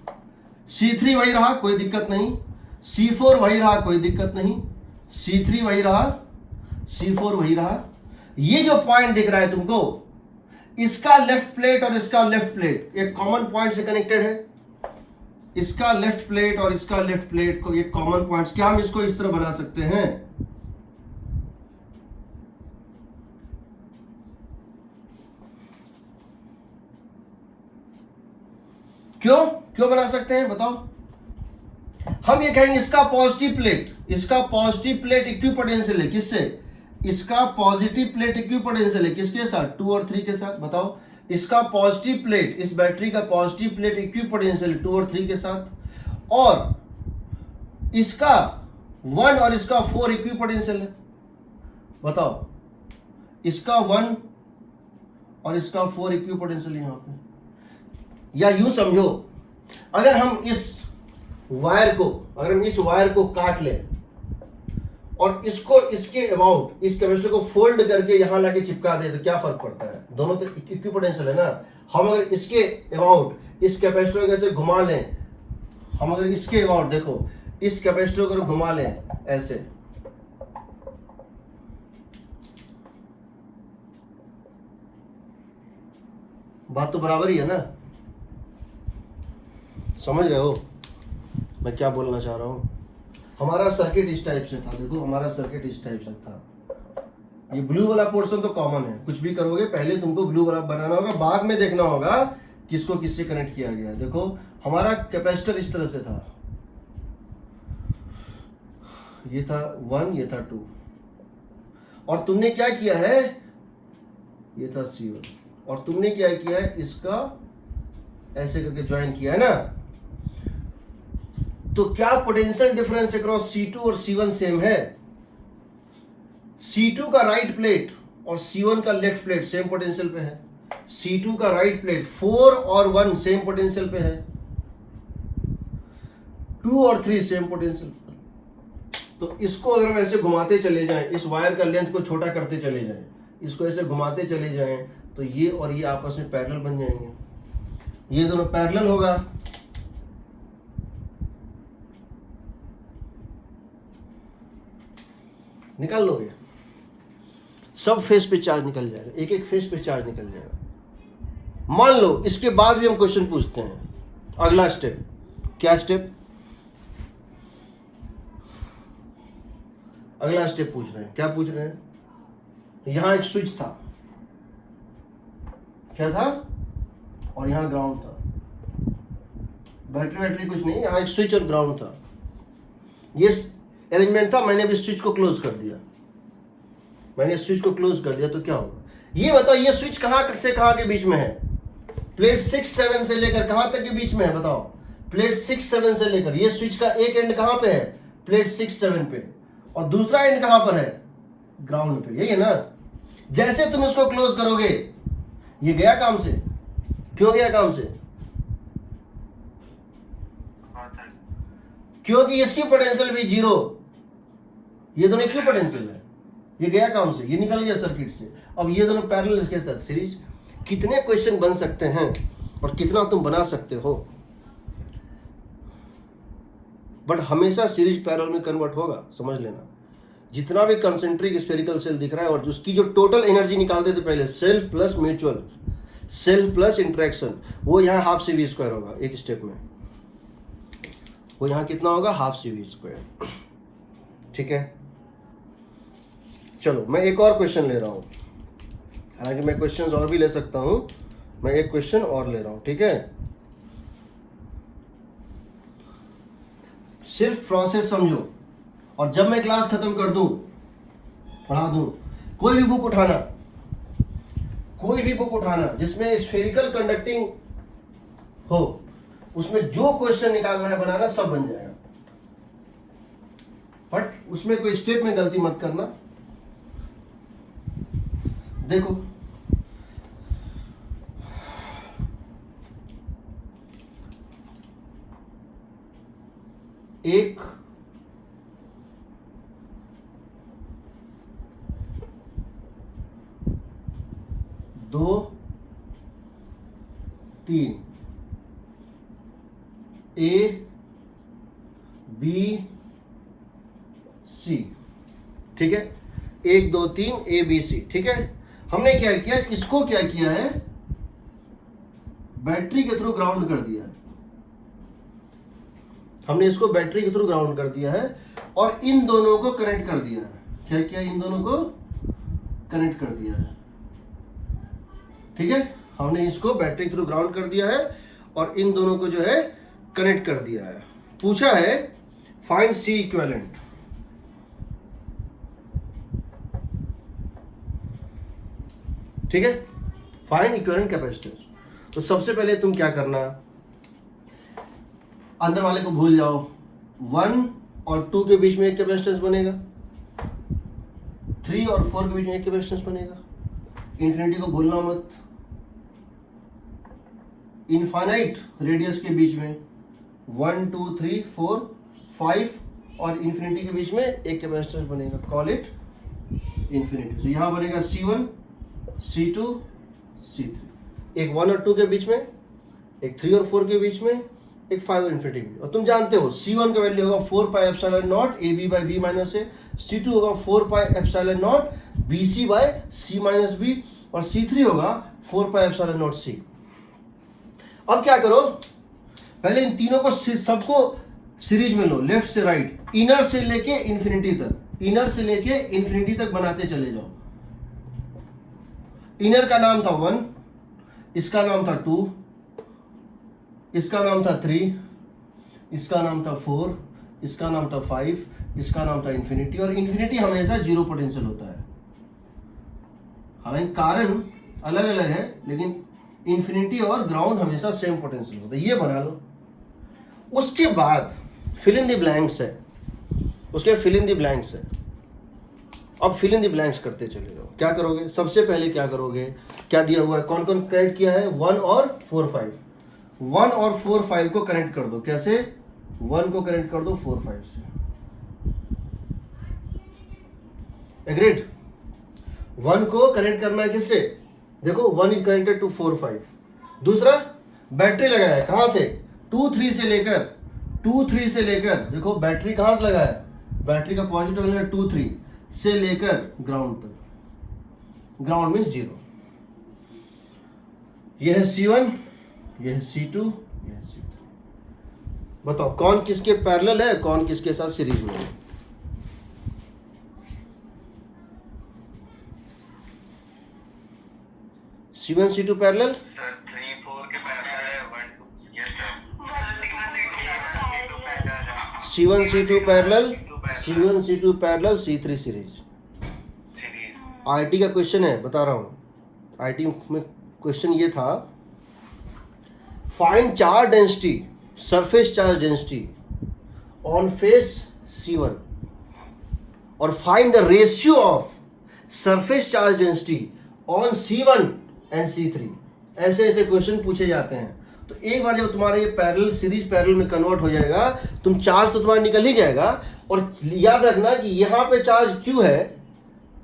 C3 वही रहा कोई दिक्कत नहीं, C4 वही रहा कोई दिक्कत नहीं, C3 वही रहा, C4 वही रहा, ये जो पॉइंट दिख रहा है तुमको, इसका लेफ्ट प्लेट और इसका लेफ्ट प्लेट एक कॉमन पॉइंट से कनेक्टेड है, इसका लेफ्ट प्लेट और इसका लेफ्ट प्लेट को एक कॉमन पॉइंट, क्या हम इसको इस तरह बना सकते हैं, क्यों बना सकते हैं बताओ, हम ये कहेंगे इसका पॉजिटिव प्लेट इक्विपोटेंशियल है, किससे, इसका पॉजिटिव प्लेट इक्विपोटेंशियल है किसके साथ, 2 और 3 के साथ, बताओ इसका पॉजिटिव प्लेट, इस बैटरी का पॉजिटिव प्लेट इक्विपोटेंशियल 2 और 3 के साथ, और इसका 1 और इसका 4 इक्विपोटेंशियल है, बताओ इसका 1 और इसका 4 इक्विपोटेंशियल यहां पे। या यूं समझो, अगर हम इस वायर को काट लें और इसको इसके अबाउट इस कैपेसिटर को फोल्ड करके यहां लाके चिपका दे, तो क्या फर्क पड़ता है, दोनों तो इक्विपोटेंशियल है ना। हम अगर इसके अबाउट इस कैपेसिटर को ऐसे घुमा लें, हम अगर इसके अबाउट देखो इस कैपेसिटर को घुमा लें ऐसे, बात तो बराबर ही है ना, समझ रहे हो मैं क्या बोलना चाह रहा हूं। हमारा सर्किट इस टाइप से था, देखो हमारा सर्किट इस टाइप से था, ये ब्लू वाला पोर्शन तो कॉमन है, कुछ भी करोगे पहले तुमको ब्लू वाला बनाना होगा, बाद में देखना होगा किसको किससे कनेक्ट किया गया। देखो हमारा कैपेसिटर इस तरह से था, ये था 1, ये था 2, और तुमने क्या किया है, ये था C1, और तुमने क्या किया है, इसका ऐसे करके ज्वाइन किया है ना। तो क्या पोटेंशियल डिफरेंस अक्रॉस C2 और C1 सेम है? C2 का राइट प्लेट और C1 का लेफ्ट प्लेट सेम पोटेंशियल पे है। C2 का राइट प्लेट 4 और 1 सेम पोटेंशियल पे है, 2 और 3 सेम पोटेंशियल पे। तो इसको अगर हम ऐसे घुमाते चले जाएं, इस वायर का लेंथ को छोटा करते चले जाएं, इसको ऐसे घुमाते चले जाएं, तो ये और ये आपस में पैरेलल बन जाएंगे। ये दोनों पैरेलल होगा, निकाल लोगे, सब फेस पे चार्ज निकल जाएगा, एक एक फेस पे चार्ज निकल जाएगा। मान लो इसके बाद भी हम क्वेश्चन पूछते हैं। अगला स्टेप, क्या स्टेप? अगला स्टेप पूछ रहे हैं। क्या पूछ रहे हैं? यहां एक स्विच था, क्या था? और यहां ग्राउंड था। बैटरी कुछ नहीं, यहां एक स्विच और ग्राउंड था। ये अरेंजमेंट था, मैंने भी स्विच को क्लोज कर दिया। मैंने स्विच को क्लोज कर दिया तो क्या होगा? ये बताओ, ये स्विच कहां से कहां के बीच में है? प्लेट 6-7 से लेकर कहां तक के बीच में है? बताओ। प्लेट 6-7 से लेकर ये स्विच का एक एंड कहां पे है? प्लेट 6-7 पे, और दूसरा एंड कहां पर है? ग्राउंड पे। यही है ना? जैसे तुम इसको क्लोज करोगे, ये गया काम से। क्यों गया काम से? क्योंकि इसकी पोटेंशियल भी 0, ये दोनों की पोटेंशियल है, ये गया काम से, ये निकल गया सर्किट से। अब ये दोनों पैरेलल इसके साथ सीरीज। कितने क्वेश्चन बन सकते हैं और कितना तुम बना सकते हो, बट हमेशा सीरीज पैरेलल में कन्वर्ट होगा, समझ लेना। जितना भी कंसेंट्रिक स्फेरिकल सेल दिख रहा है और उसकी जो टोटल एनर्जी निकालते थे पहले, self plus mutual, self plus interaction, वो यहाँ हाफ CV² होगा एक स्टेप में। वो यहाँ कितना होगा? Half CV²। ठीक है, चलो मैं एक और क्वेश्चन ले रहा हूं। हालांकि मैं क्वेश्चंस और भी ले सकता हूं, मैं एक क्वेश्चन और ले रहा हूं। ठीक है, सिर्फ प्रोसेस समझो, और जब मैं क्लास खत्म कर दूं, पढ़ा दूं, कोई भी बुक उठाना जिसमें स्फेरिकल कंडक्टिंग हो, उसमें जो क्वेश्चन निकालना है, बनाना, सब बन जाएगा। बट उसमें कोई स्टेप में गलती मत करना। देखो, एक दो तीन, A B C, ठीक है, 1 2 3 A B C। ठीक है, हमने क्या किया, इसको क्या किया है, बैटरी के थ्रू ग्राउंड कर दिया है। हमने इसको बैटरी के थ्रू ग्राउंड कर दिया है और इन दोनों को कनेक्ट कर दिया है। क्या किया? इन दोनों को कनेक्ट कर दिया है। ठीक है, हमने इसको बैटरी के थ्रू ग्राउंड कर दिया है और इन दोनों को जो है कनेक्ट कर दिया है। पूछा है फाइंड C इक्विवेलेंट। ठीक है, फाइंड इक्विवेलेंट कैपेसिटेंस। तो सबसे पहले तुम क्या करना, अंदर वाले को भूल जाओ। 1 और 2 के बीच में एक कैपेसिटेंस बनेगा, 3 और 4 के बीच में एक कैपेसिटेंस बनेगा। इन्फिनिटी को भूलना मत। इनफाइनाइट रेडियस के बीच में 1 2 3 4 5 और इन्फिनिटी के बीच में एक कैपेसिटेंस बनेगा, कॉल इट इन्फिनिटी। तो यहां बनेगा C1 C2 C3, एक 1 और 2 के बीच में, एक 3 और 4 के बीच में, एक 5 और इन्फिनिटी के बीच। और तुम जानते हो C1 का वैल्यू होगा 4 pi epsilon not AB by B minus A, C2 होगा 4 pi epsilon not BC by C minus B, और C3 होगा 4 पाई एप्सिलॉन नॉट C। अब क्या करो, पहले इन तीनों को सबको सीरीज में लो, लेफ्ट से राइट, इनर से लेके इन्फिनिटी तक, इनर से लेके इन्फिनिटी तक बनाते चले जाओ। इनर का नाम था 1, इसका नाम था 2, इसका नाम था 3, इसका नाम था 4, इसका नाम था 5, इसका नाम था इन्फिनिटी। और इन्फिनिटी हमेशा 0 पोटेंशियल होता है। हालांकि कारण अलग अलग है, लेकिन इन्फिनिटी और ग्राउंड हमेशा सेम पोटेंशियल होता है। ये बना लो। उसके बाद फिल इन द ब्लैंक्स है, उसके फिल इन द ब्लैंक्स है। अब फिल इन द ब्लैंक्स करते चले जाओ। क्या करोगे, सबसे पहले क्या करोगे, क्या दिया हुआ है, कौन कौन कनेक्ट किया है, 1 और 4 5। 1 और 4 5 को कनेक्ट कर दो। कैसे, 1 को कनेक्ट कर दो 4 5 से। एग्रीड। 1 को कनेक्ट करना है किससे, देखो 1 इज कनेक्टेड टू 4 5। दूसरा बैटरी लगाया है, कहां से, 2 3 से लेकर, 2 3 से लेकर, देखो बैटरी कहां से लगाया है, बैटरी का पॉजिटिव टर्मिनल 2 3 से लेकर ग्राउंड तक। Ground means 0। यह है C1, यह है C2, यह है C3। बताओ कौन किसके पैरेलल है, कौन किसके साथ सीरीज में है। C1 C2 पैरेलल, Sir, 3 4 के पैरेलल है, 1 2 yes sir. Sir, C1 C2 parallel है. C1 C2 parallel, C3 series. Series. IT का क्वेश्चन है, बता रहा हूं। आईटी में क्वेश्चन ये था, find charge density, surface charge density on face C1 और find the ratio of surface charge density on C1 and C3। ऐसे ऐसे क्वेश्चन पूछे जाते हैं। तो एक बार जब तुम्हारा ये पैरेलल सीरीज पैरेलल में कन्वर्ट हो जाएगा, तुम चार्ज तो तुम्हारा निकल ही जाएगा। और याद रखना कि यहाँ पे चार्ज Q है,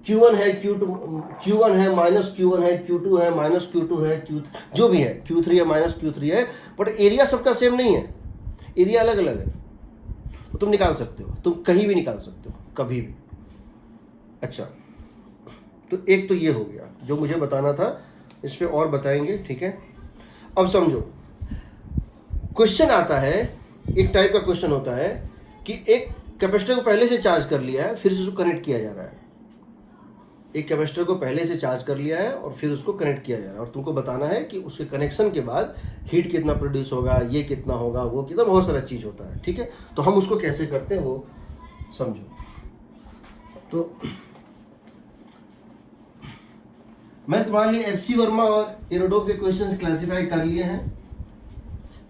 Q1 है, Q1 है, माइनस Q1 है, Q2 है, माइनस Q2 है, जो भी है, Q3 है, माइनस Q3 है, बट एरिया सबका सेम नहीं है, एरिया अलग अलग है। तो तुम निकाल सकते हो, तुम कहीं भी निकाल सकते हो, कभी भी। अच्छा, तो एक तो ये हो गया जो मुझे बताना था, इस पे और बताएंगे, ठीक है। अब समझो, क्वेश्चन आता है, एक टाइप का क्वेश्चन होता है कि एक कैपेसिटर को पहले से चार्ज कर लिया है, फिर से उसको कनेक्ट किया जा रहा है। एक कैपेसिटर को पहले से चार्ज कर लिया है और फिर उसको कनेक्ट किया जा रहा है, और तुमको बताना है कि उसके कनेक्शन के बाद हीट कितना प्रोड्यूस होगा, ये कितना होगा, वो कितना, बहुत सारा चीज़ होता है, ठीक है। तो हम उसको कैसे करते हैं वो समझो। तो मैं तुम्हारे लिए SC वर्मा और एरोडोप के क्वेश्चंस क्लासिफाई कर लिए हैं।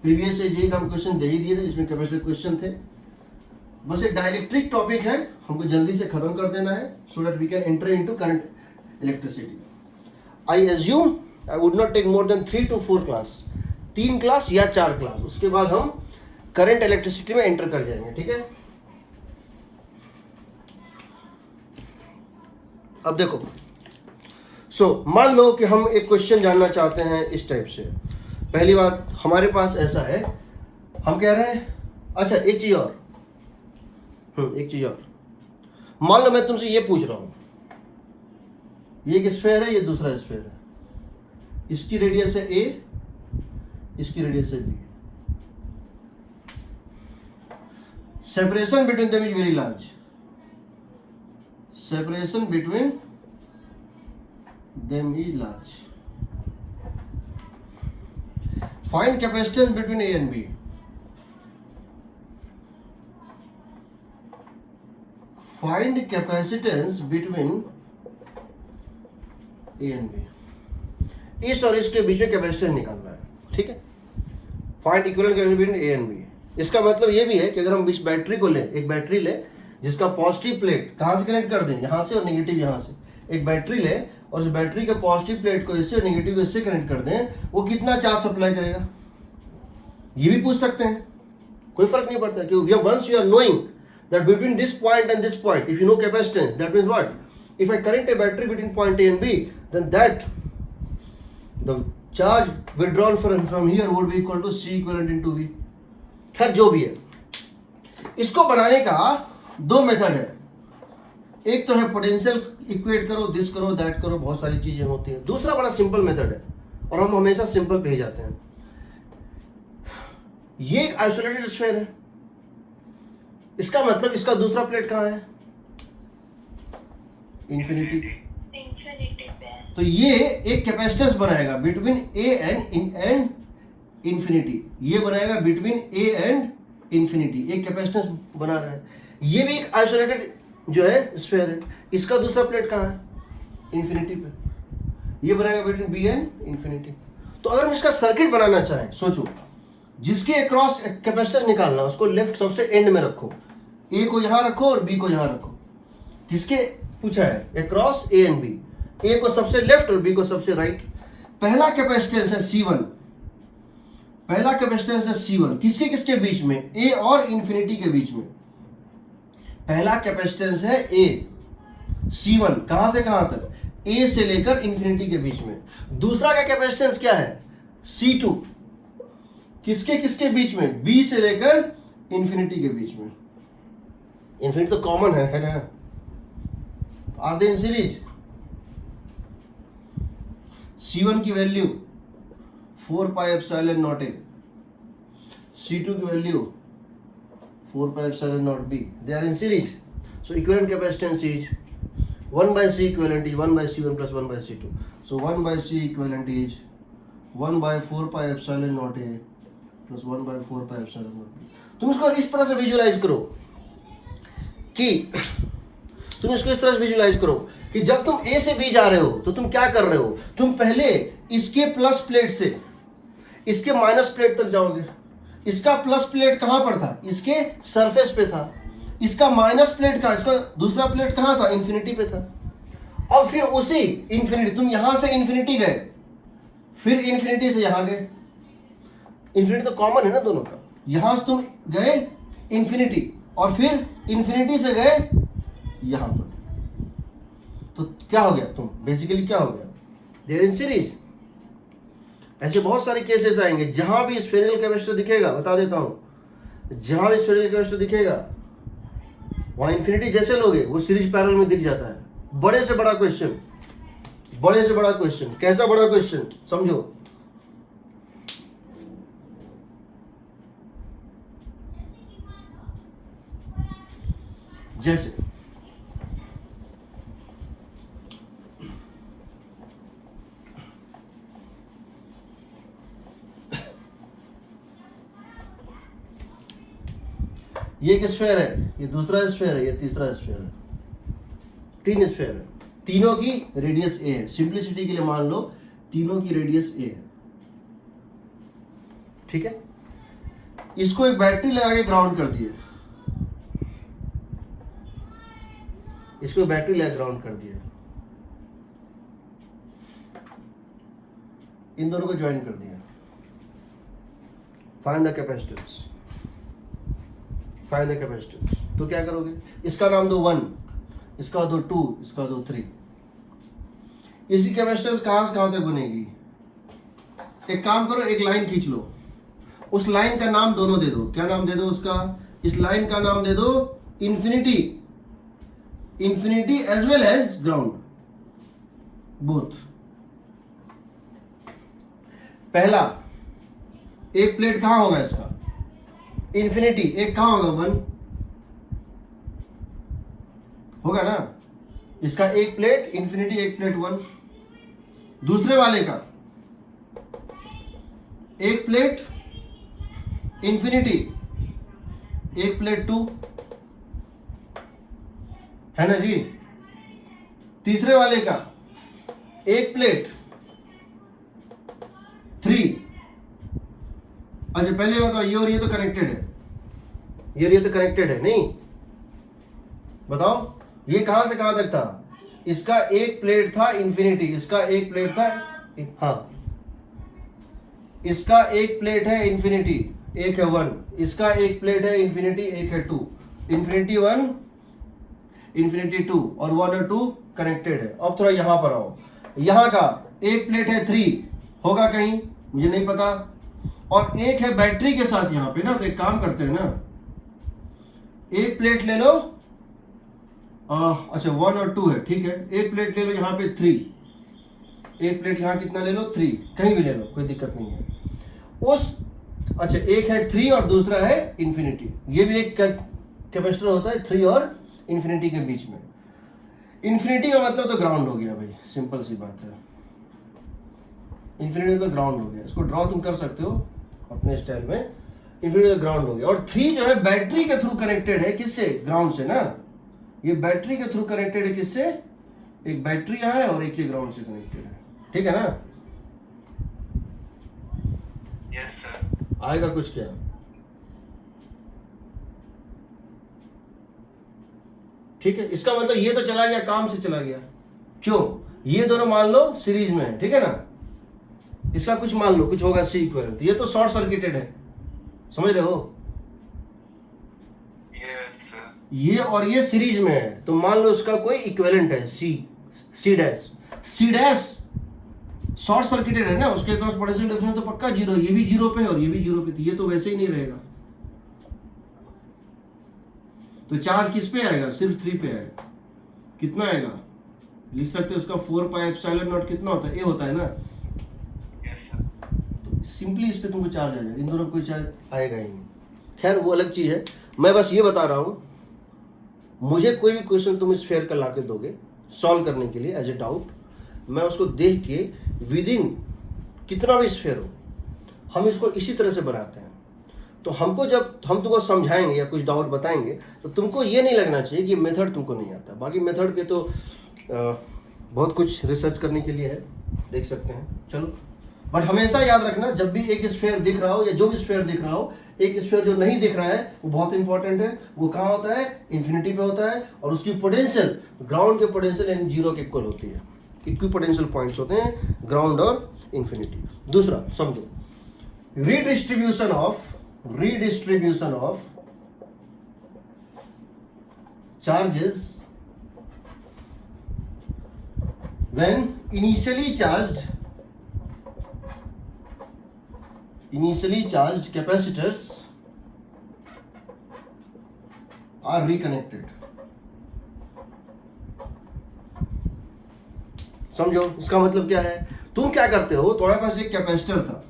प्रीवियस जे का हम क्वेश्चन दे ही दिए थे जिसमें कैपेसिटर क्वेश्चन थे। बस एक डायरेक्ट्रिक टॉपिक है, हमको जल्दी से खत्म कर देना है, so that we can enter into current electricity. I assume I would not take more than 3 to 4 class, 3 class या 4 क्लास, उसके बाद हम करंट इलेक्ट्रिसिटी में एंटर कर जाएंगे, ठीक है। अब देखो, मान लो कि हम एक क्वेश्चन जानना चाहते हैं इस टाइप से। पहली बात, हमारे पास ऐसा है, हम कह रहे हैं, अच्छा एक चीज और, एक चीज और, मान लो मैं तुमसे ये पूछ रहा हूं, ये एक स्फीयर है, ये दूसरा स्फीयर है, इसकी रेडियस है A, इसकी रेडियस है B, separation between them is very large, separation between them is large. Find capacitance between A and B. Find capacitance between A and B. इस और इसके बीच में कैपेसिटेंस निकालना है, ठीक है। Find equivalent capacitance between A and B। इसका मतलब ये भी है कि अगर हम इस बैटरी को लें, एक बैटरी ले जिसका पॉजिटिव प्लेट कहाँ से कनेक्ट कर दें, यहाँ से, और नेगेटिव यहाँ से, एक बैटरी ले और उस बैटरी के पॉजिटिव प्लेट को इससे, नेगेटिव को इससे कनेक्ट कर दें, वो कितना चार्ज सप्लाई करेगा, ये भी पूछ सकते हैं, कोई फर्क नहीं पड़ता। क्योंकि once you are knowing that between this point and this point, if you know capacitance, that means what, if I connect a battery between point A and B, then that the charge withdrawn from here would be equal to C equivalent into V। खैर जो भी है, इसको बनाने का 2 method है। एक तो है पोटेंशियल इक्वेट करो, दिस करो, दैट करो, बहुत सारी चीजें होती हैं। दूसरा बड़ा सिंपल मेथड है, और हम हमेशा सिंपल पे ही जाते हैं। ये एक आइसोलेटेड स्फीयर है, इसका मतलब इसका दूसरा प्लेट कहाँ है, इन्फिनिटी पे। तो ये एक कैपेसिटेंस बनाएगा बिटवीन A एंड इन्फिनिटी, ये बनाएगा बिटवीन A एंड इन्फिनिटी, एक कैपेसिटेंस बना रहा है। ये भी एक आइसोलेटेड जो है स्फीयर है, इसका दूसरा प्लेट कहाँ है, इन्फिनिटी पे, ये बनाएगा बिटवीन B एंड इन्फिनिटी। तो अगर हम इसका सर्किट बनाना चाहें, सोचो जिसके अक्रॉस कैपेसिटेंस निकालना उसको लेफ्ट सबसे एंड में रखो, ए को यहां रखो और बी को यहां रखो। किसके पूछा है? अक्रॉस ए एंड बी, ए को सबसे लेफ्ट और बी को सबसे राइट। पहला कैपेसिटेंस है C1, पहला कैपेसिटेंस है C1 किसके किसके बीच में? ए और इंफिनिटी के बीच में। पहला कैपेसिटेंस है ए C1, कहां से कहां तक? ए से लेकर इंफिनिटी के बीच में। दूसरा का कैपेसिटेंस क्या है? C2 किसके किसके बीच में? बी से लेकर इंफिनिटी के बीच में। इंफिनिटी तो कॉमन है ना? Are they in series? C1 की value 4 pi epsilon not a, C2 की value 4 pi epsilon naught b. They are in series. So equivalent capacitance is 1 by C equivalent is 1 by C1 plus 1 by C2. So 1 by C equivalent is 1 by 4 pi epsilon naught a plus 1 by 4 pi epsilon naught b. तुम इसको इस तरह से visualise करो कि तुम इसको इस तरह से विजुलाइज करो कि जब तुम A से B जा रहे हो तो तुम क्या कर रहे हो? तुम पहले इसके प्लस प्लेट से इसके माइनस प्लेट तक जाओगे। इसका प्लस प्लेट कहां पर था? इसके सरफेस पे था। इसका माइनस प्लेट का, इसका दूसरा प्लेट कहां था? इंफिनिटी पे था। अब फिर उसी इंफिनिटी, तुम यहां से इंफिनिटी गए, फिर इंफिनिटी से यहां गए। इंफिनिटी तो कॉमन है ना दोनों का। यहां से तुम गए इंफिनिटी और फिर इंफिनिटी से गए यहां पर। तो क्या हो गया? तुम बेसिकली क्या हो गया? They are in series. ऐसे बहुत सारे केसेस आएंगे जहां भी स्फेरिकल कैपेसिटर दिखेगा, बता देता हूं, जहां भी स्फेरिकल कैपेसिटर दिखेगा वहां इंफिनिटी जैसे लोगे वो सीरीज पैरेलल में दिख जाता है। बड़े से बड़ा क्वेश्चन, बड़े से बड़ा क्वेश्चन। कैसा बड़ा क्वेश्चन? समझो, जैसे ये एक स्फेयर है, ये दूसरा स्फेयर है, ये तीसरा स्फेयर है, 3 स्फेयर है, तीनों की रेडियस ए है। सिंपलिसिटी के लिए मान लो तीनों की रेडियस ए है, ठीक है। इसको एक बैटरी लगा के ग्राउंड कर दिए, इसको बैटरी लगा ग्राउंड कर दिया, इन दोनों को ज्वाइन कर दिया। Find the capacitance, find the capacitance. तो क्या करोगे? इसका नाम दो 1, इसका दो 2, इसका दो 3। इसी कैपेसिटेंस कहां से कहां तक बनेगी? एक काम करो, एक लाइन खींच लो, उस लाइन का नाम दोनों दे दो। क्या नाम दे दो उसका? इस लाइन का नाम दे दो infinity, infinity as well as ground, both. पहला एक प्लेट कहां होगा इसका? इंफिनिटी। एक कहां होगा? 1 होगा ना। इसका एक प्लेट इंफिनिटी, एक प्लेट 1। दूसरे वाले का एक प्लेट इंफिनिटी, एक प्लेट 2, है ना जी। तीसरे वाले का एक प्लेट 3। अच्छा पहले बताओ, ये और ये तो कनेक्टेड है, ये और ये तो कनेक्टेड है नहीं? बताओ ये कहां से कहां तक था? इसका एक प्लेट था इंफिनिटी, इसका एक प्लेट था, हाँ, इसका एक प्लेट है इंफिनिटी, एक है 1, इसका एक प्लेट है इंफिनिटी, एक है 2। इंफिनिटी 1, इंफिनिटी 2 और 1 और 2 कनेक्टेड है। अब थोड़ा यहां पर आओ, यहां का एक प्लेट है 3, होगा कहीं? मुझे नहीं पता। और एक है बैटरी के साथ यहां पे ना, तो एक काम करते हैं ना, एक प्लेट ले लो, अच्छा 1 और 2 है, ठीक है। एक प्लेट ले लो यहां पे 3, एक प्लेट यहां कितना ले लो? 3, कहीं भी ले लो, कोई दिक्कत नहीं है। उस अच्छा एक है 3 और दूसरा है इंफिनिटी। ये भी एक कैपेसिटर होता है 3 और इंफिनिटी के बीच में। इंफिनिटी का मतलब तो ग्राउंड हो गया भाई, सिंपल सी बात है। इंफिनिटी तो ग्राउंड हो गया, इसको ड्रॉ तुम कर सकते हो अपने स्टाइल में। इंफिनिटी तो ग्राउंड हो गया। और 3 जो है बैटरी के थ्रू कनेक्टेड है, किससे? ग्राउंड से ना। ये बैटरी के थ्रू कनेक्टेड है, किससे? एक बैटरी यहाँ है और एक ये ग्राउंड से कनेक्टेड है, ठीक है ना? Yes, sir. आएगा कुछ क्या? ठीक है, इसका मतलब ये तो चला गया, काम से चला गया। क्यों? ये दोनों मान लो सीरीज में है, ठीक है ना, इसका कुछ मान लो कुछ होगा सी इक्विवेलेंट, ये तो शॉर्ट सर्किटेड है, समझ रहे हो? Yes, sir. ये और ये सीरीज में है, तो मान लो इसका कोई इक्विवेलेंट है सी डैश शॉर्ट सर्किटेड है ना, उसके क्रॉस पोटेंशियल डिफरेंस तो पक्का जीरो, ये भी जीरो पे है और ये भी जीरो पे, तो ये तो वैसे ही नहीं रहेगा। तो चार्ज किस पे आएगा? सिर्फ 3 पे आएगा। कितना आएगा? लिख सकते हो उसका 4 पाई एप्सिलॉन नॉट कितना होता है? ए होता है ना। Yes, sir. तो सिंपली इस पे तुमको चार्ज आ जाएगा, इन दोनों को कोई चार्ज आएगा ही नहीं। खैर वो अलग चीज है, मैं बस ये बता रहा हूं, मुझे कोई भी क्वेश्चन तुम इस फेयर का ला के दोगे सॉल्व करने के लिए एज ए डाउट, मैं उसको देख के विद इन कितना भी स्फेयर हो, हम इसको इसी तरह से बनाते हैं। तो हमको जब हम तुमको समझाएंगे या कुछ डाउट बताएंगे तो तुमको ये नहीं लगना चाहिए कि मेथड तुमको नहीं आता। बाकी मेथड पे तो बहुत कुछ रिसर्च करने के लिए है, देख सकते हैं। चलो, बट हमेशा याद रखना, जब भी एक स्फेयर दिख रहा हो या जो भी स्फेयर दिख रहा हो, एक स्फेयर जो नहीं दिख रहा है वो बहुत इंपॉर्टेंट है। वो कहाँ होता है? इन्फिनिटी पे होता है, और उसकी पोटेंशियल ग्राउंड के पोटेंशियल यानी जीरो के इक्वल होती है। इक्विपोटेंशियल पॉइंट्स होते हैं ग्राउंड और इन्फिनिटी। दूसरा समझो, redistribution of charges when initially charged capacitors are reconnected। समझो इसका मतलब क्या है? तुम क्या करते हो, तुम्हारे पास एक कैपेसिटर था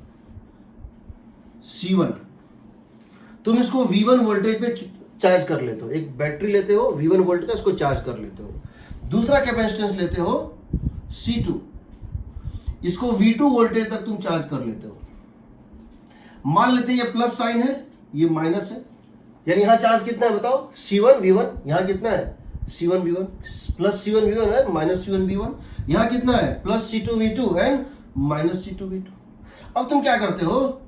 C1, तुम इसको V1 वोल्टेज पे चार्ज कर लेते हो। एक बैटरी लेते हो V1 वोल्ट का, इसको चार्ज कर लेते हो। दूसरा कैपेसिटेंस लेते हो C2, इसको V2 वोल्टेज तक तुम चार्ज कर लेते हो। मान लेते हैं ये प्लस साइन है, ये माइनस है, यानी यहां चार्ज कितना है बताओ? C1 V1, यहां कितना है? C1 V1 plus C1 V1 है माइनस C1 V1, यहां कितना है? Plus C2 V2 and minus C2 V2। अब तुम क्या करते हो?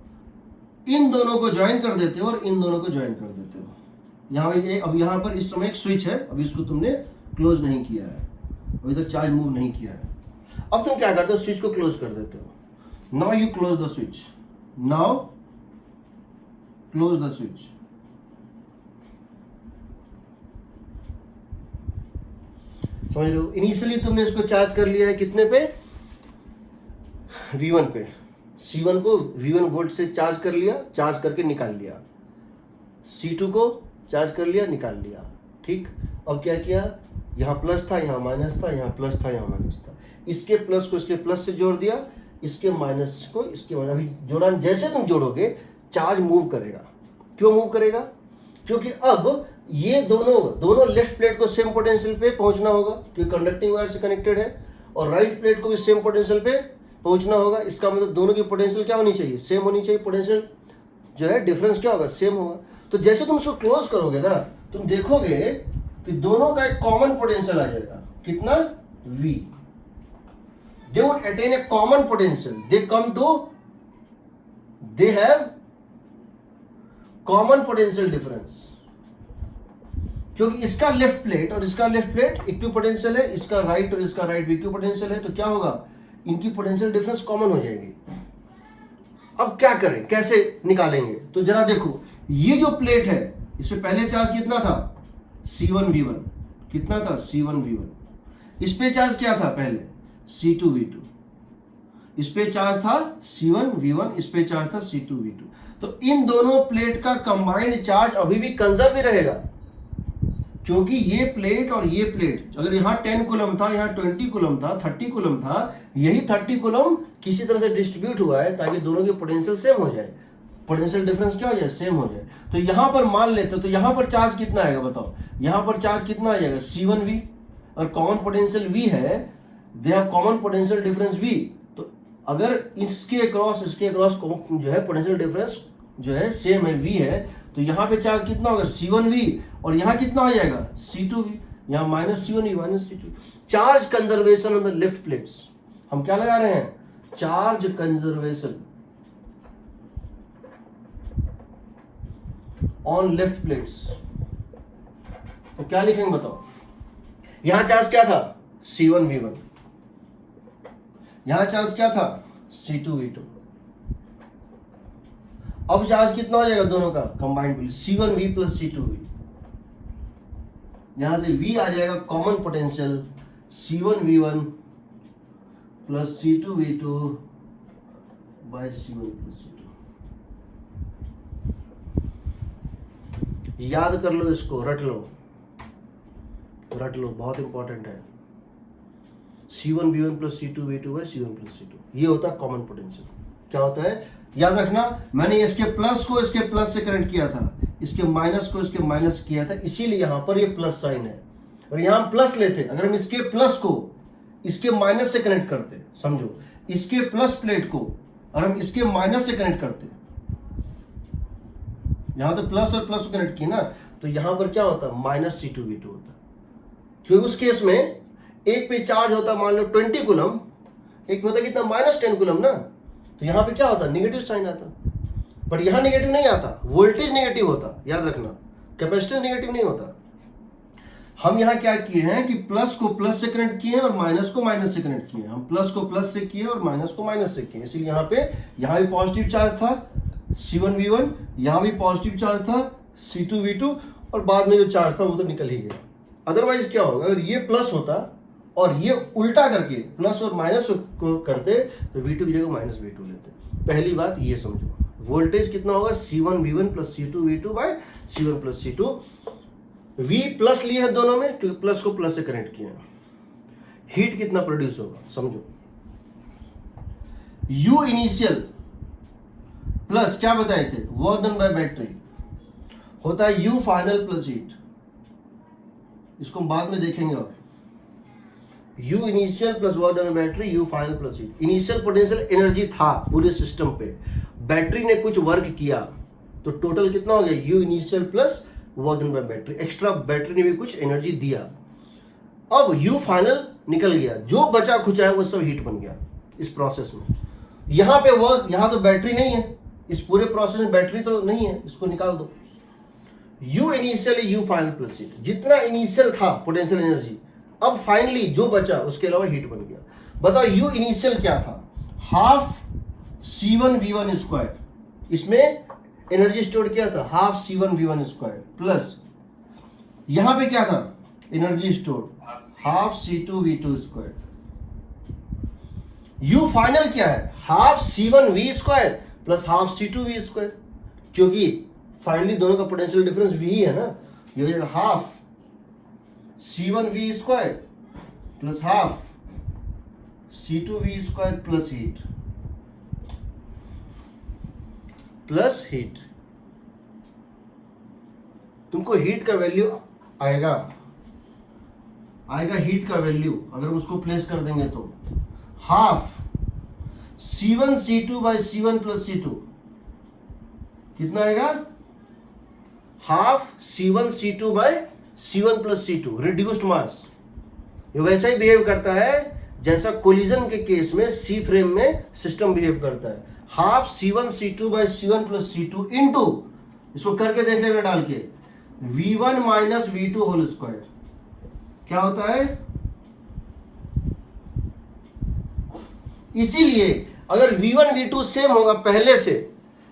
इन दोनों को ज्वाइन कर देते हो और इन दोनों को ज्वाइन कर देते हो। अब यहां पर इस समय एक स्विच है, अभी इसको तुमने क्लोज नहीं किया है, अभी तक चार्ज मूव नहीं किया है। अब तुम क्या करते हो? स्विच को क्लोज कर देते हो। Now you close the switch, now close the switch. समझ रहे हो? इनिशियली तुमने इसको चार्ज कर लिया है कितने पे? V1 पे। C1 को V1 वोल्ट से चार्ज कर लिया, चार्ज करके निकाल लिया। C2 को चार्ज कर लिया, निकाल लिया। ठीक, अब क्या किया? यहाँ प्लस था, यहाँ माइनस था, यहाँ प्लस था, यहाँ माइनस था। इसके प्लस को इसके प्लस से जोड़ दिया, इसके माइनस को इसके माइनस। अभी जोड़ा, जैसे तुम जोड़ोगे चार्ज मूव करेगा। क्यों मूव करेगा? क्योंकि अब ये दोनों लेफ्ट प्लेट को सेम पोटेंशियल पे पहुंचना होगा, क्योंकि कंडक्टिंग वायर से कनेक्टेड है, और राइट प्लेट को भी सेम पोटेंशियल पे पहुंचना होगा। इसका मतलब दोनों की पोटेंशियल क्या होनी चाहिए? सेम होनी चाहिए। पोटेंशियल जो है डिफरेंस क्या होगा? सेम होगा। तो जैसे तुम उसको क्लोज करोगे ना, तुम देखोगे कि दोनों का एक कॉमन पोटेंशियल आ जाएगा। कितना? V। They would attain a common potential. They have common potential difference. क्योंकि इसका लेफ्ट प्लेट और इसका लेफ्ट प्लेट इक्विपोटेंशियल है, इसका राइट और इसका राइट भी इक्विपोटेंशियल है, तो क्या होगा? इनकी पोटेंशियल डिफरेंस कॉमन हो जाएगी। अब क्या करें, कैसे निकालेंगे? तो जरा देखो, ये जो प्लेट है इस पे पहले चार्ज कितना था? C1 V1। कितना था? C1 V1। इस पे चार्ज क्या था पहले? C2 V2। इस पे चार्ज था C1 V1, इस पे चार्ज था C2 V2। तो इन दोनों प्लेट का कंबाइंड चार्ज अभी भी कंजर्व ही रहेगा, क्योंकि ये प्लेट और ये प्लेट, अगर यहाँ 10 कूलम था, यहाँ 20 कूलम था, 30 कूलम था, यही 30 कूलम किसी तरह से डिस्ट्रीब्यूट हुआ है ताकि दोनों की पोटेंशियल सेम हो जाए, पोटेंशियल डिफरेंस क्या हो जाए? सेम हो जाए। तो यहां पर मान लेते, तो यहां पर चार्ज कितना आएगा बताओ? यहां पर चार्ज कितना आ जाएगा? C1 V, और कॉमन पोटेंशियल V है, they have common potential difference V। तो अगर इसके अक्रॉस जो है पोटेंशियल डिफरेंस जो है सेम है, V है, तो यहां पे चार्ज कितना होगा? C1 V, और यहां कितना हो जाएगा? C2 V। यहां minus C1 V minus C2। Charge conservation on the left plates. हम क्या लगा रहे हैं? Charge conservation on left plates. तो क्या लिखेंगे बताओ? यहां चार्ज क्या था? C1V1। यहां चार्ज क्या था? C2V2। अब चार्ज कितना हो जाएगा दोनों का combined bill? C1V plus C2V। यहां से V आ जाएगा common potential C1V1 plus C2V2 by C1 plus C2। याद कर लो इसको, रट लो, बहुत इंपॉर्टेंट है। C1V1 plus C2V2 by C1 plus C2, ये होता है कॉमन पोटेंशियल। क्या होता है याद रखना, मैंने इसके प्लस को इसके प्लस से कनेक्ट किया था, इसके माइनस को इसके माइनस किया था, इसीलिए यहां पर ये प्लस साइन है। और यहां हम प्लस लेते, अगर हम इसके प्लस को इसके माइनस से कनेक्ट करते, समझो इसके प्लस प्लेट को और हम इसके माइनस से कनेक्ट करते, यहां तो प्लस और प्लस को कनेक्ट किया ना, तो यहां पर क्या होता? माइनस C2V2 होता। क्योंकि उस केस में एक पे चार्ज होता मान लो 20 कूलम, एक पे होता कितना? -10 कूलम ना, तो यहां पे क्या होता? नेगेटिव साइन आता। पर यहां नेगेटिव नहीं आता, वोल्टेज नेगेटिव होता, याद रखना, कैपेसिटेंस नेगेटिव नहीं होता। हम यहां क्या किए हैं कि प्लस को प्लस से कनेक्ट किए और माइनस को माइनस से कनेक्ट किए। हम प्लस को प्लस से किए और माइनस को माइनस से किए, इसलिए यहां भी पॉजिटिव चार्ज था C1V1, यहां भी पॉजिटिव चार्ज था C2V2, और बाद में जो चार्ज था वो तो निकल ही गया। अदरवाइज क्या होगा, अगर ये प्लस होता और ये उल्टा करके प्लस और माइनस को करते तो V2 की जगह माइनस V2 लेते। पहली बात ये समझो, वोल्टेज कितना होगा? C1V1 plus C2V2 by C1 plus C2। V plus लिए है दोनों में, क्योंकि प्लस को प्लस से कनेक्ट किया। हीट कितना प्रोड्यूस होगा समझो, U इनिशियल प्लस क्या बताए थे? वर्क डन बाय बैटरी होता है U फाइनल प्लस हीट। इसको हम बाद में देखेंगे। और U initial plus work done by battery, U final plus heat. Initial potential energy था पूरे सिस्टम पे, बैटरी ने कुछ वर्क किया, तो टोटल कितना हो गया? U initial plus work done by battery, extra battery ने भी कुछ एनर्जी दिया। अब U फाइनल निकल गया, जो बचा खुचा है वो सब हीट बन गया इस प्रोसेस में। यहां पे वर्क, यहां तो बैटरी नहीं है, इस पूरे प्रोसेस में बैटरी तो नहीं है, इसको निकाल दो। U initial U final plus heat, जितना इनिशियल था पोटेंशियल एनर्जी, अब फाइनली जो बचा उसके अलावा हीट बन गया। बताओ U इनिशियल क्या था? हाफ C1V1 स्क्वायर, इसमें एनर्जी स्टोर किया था हाफ C1V1 स्क्वायर, प्लस यहां पे क्या था energy store? Half C2V2 square. U final क्या है? Half C1V square plus half C2V square, क्योंकि फाइनली दोनों का पोटेंशियल डिफरेंस V ही है ना। ये हो जाएगा half C1V square plus half C2V square plus heat. तुमको हीट का वैल्यू आएगा हीट का वैल्यू, अगर हम उसको प्लेस कर देंगे तो half C1 C2 by C1 plus C2 कितना आएगा? Half C1 C2 by C1 plus C2 reduced mass. ये वैसा ही बिहेव करता है जैसा कोलिजन के केस में C फ्रेम में सिस्टम बिहेव करता है। Half C1 C2 by C1 plus C2 into, इसको करके देख लेना डाल के, V1 minus V2 whole square. क्या होता है? इसीलिए अगर V1 V2 सेम होगा पहले से,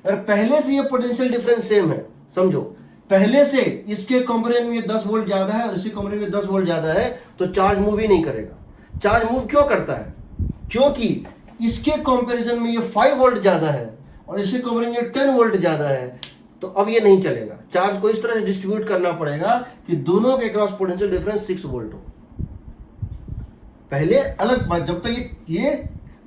अगर पहले से ये पोटेंशियल डिफरेंस सेम है, समझो पहले से इसके कंपैरिजन में 10 वोल्ट ज्यादा है और इसी कंपैरिजन में 10 वोल्ट ज्यादा है, तो चार्ज मूव ही नहीं करेगा। चार्ज मूव क्यों करता है? क्योंकि इसके कंपैरिजन में ये 5 वोल्ट ज्यादा है और इसके कंपैरिजन में 10 वोल्ट ज्यादा है, तो अब ये नहीं चलेगा। चार्ज को इस तरह से डिस्ट्रीब्यूट करना पड़ेगा कि दोनों के क्रॉस पोटेंशियल डिफरेंस 6 वोल्ट हो। पहले अलग बात, जब तक ये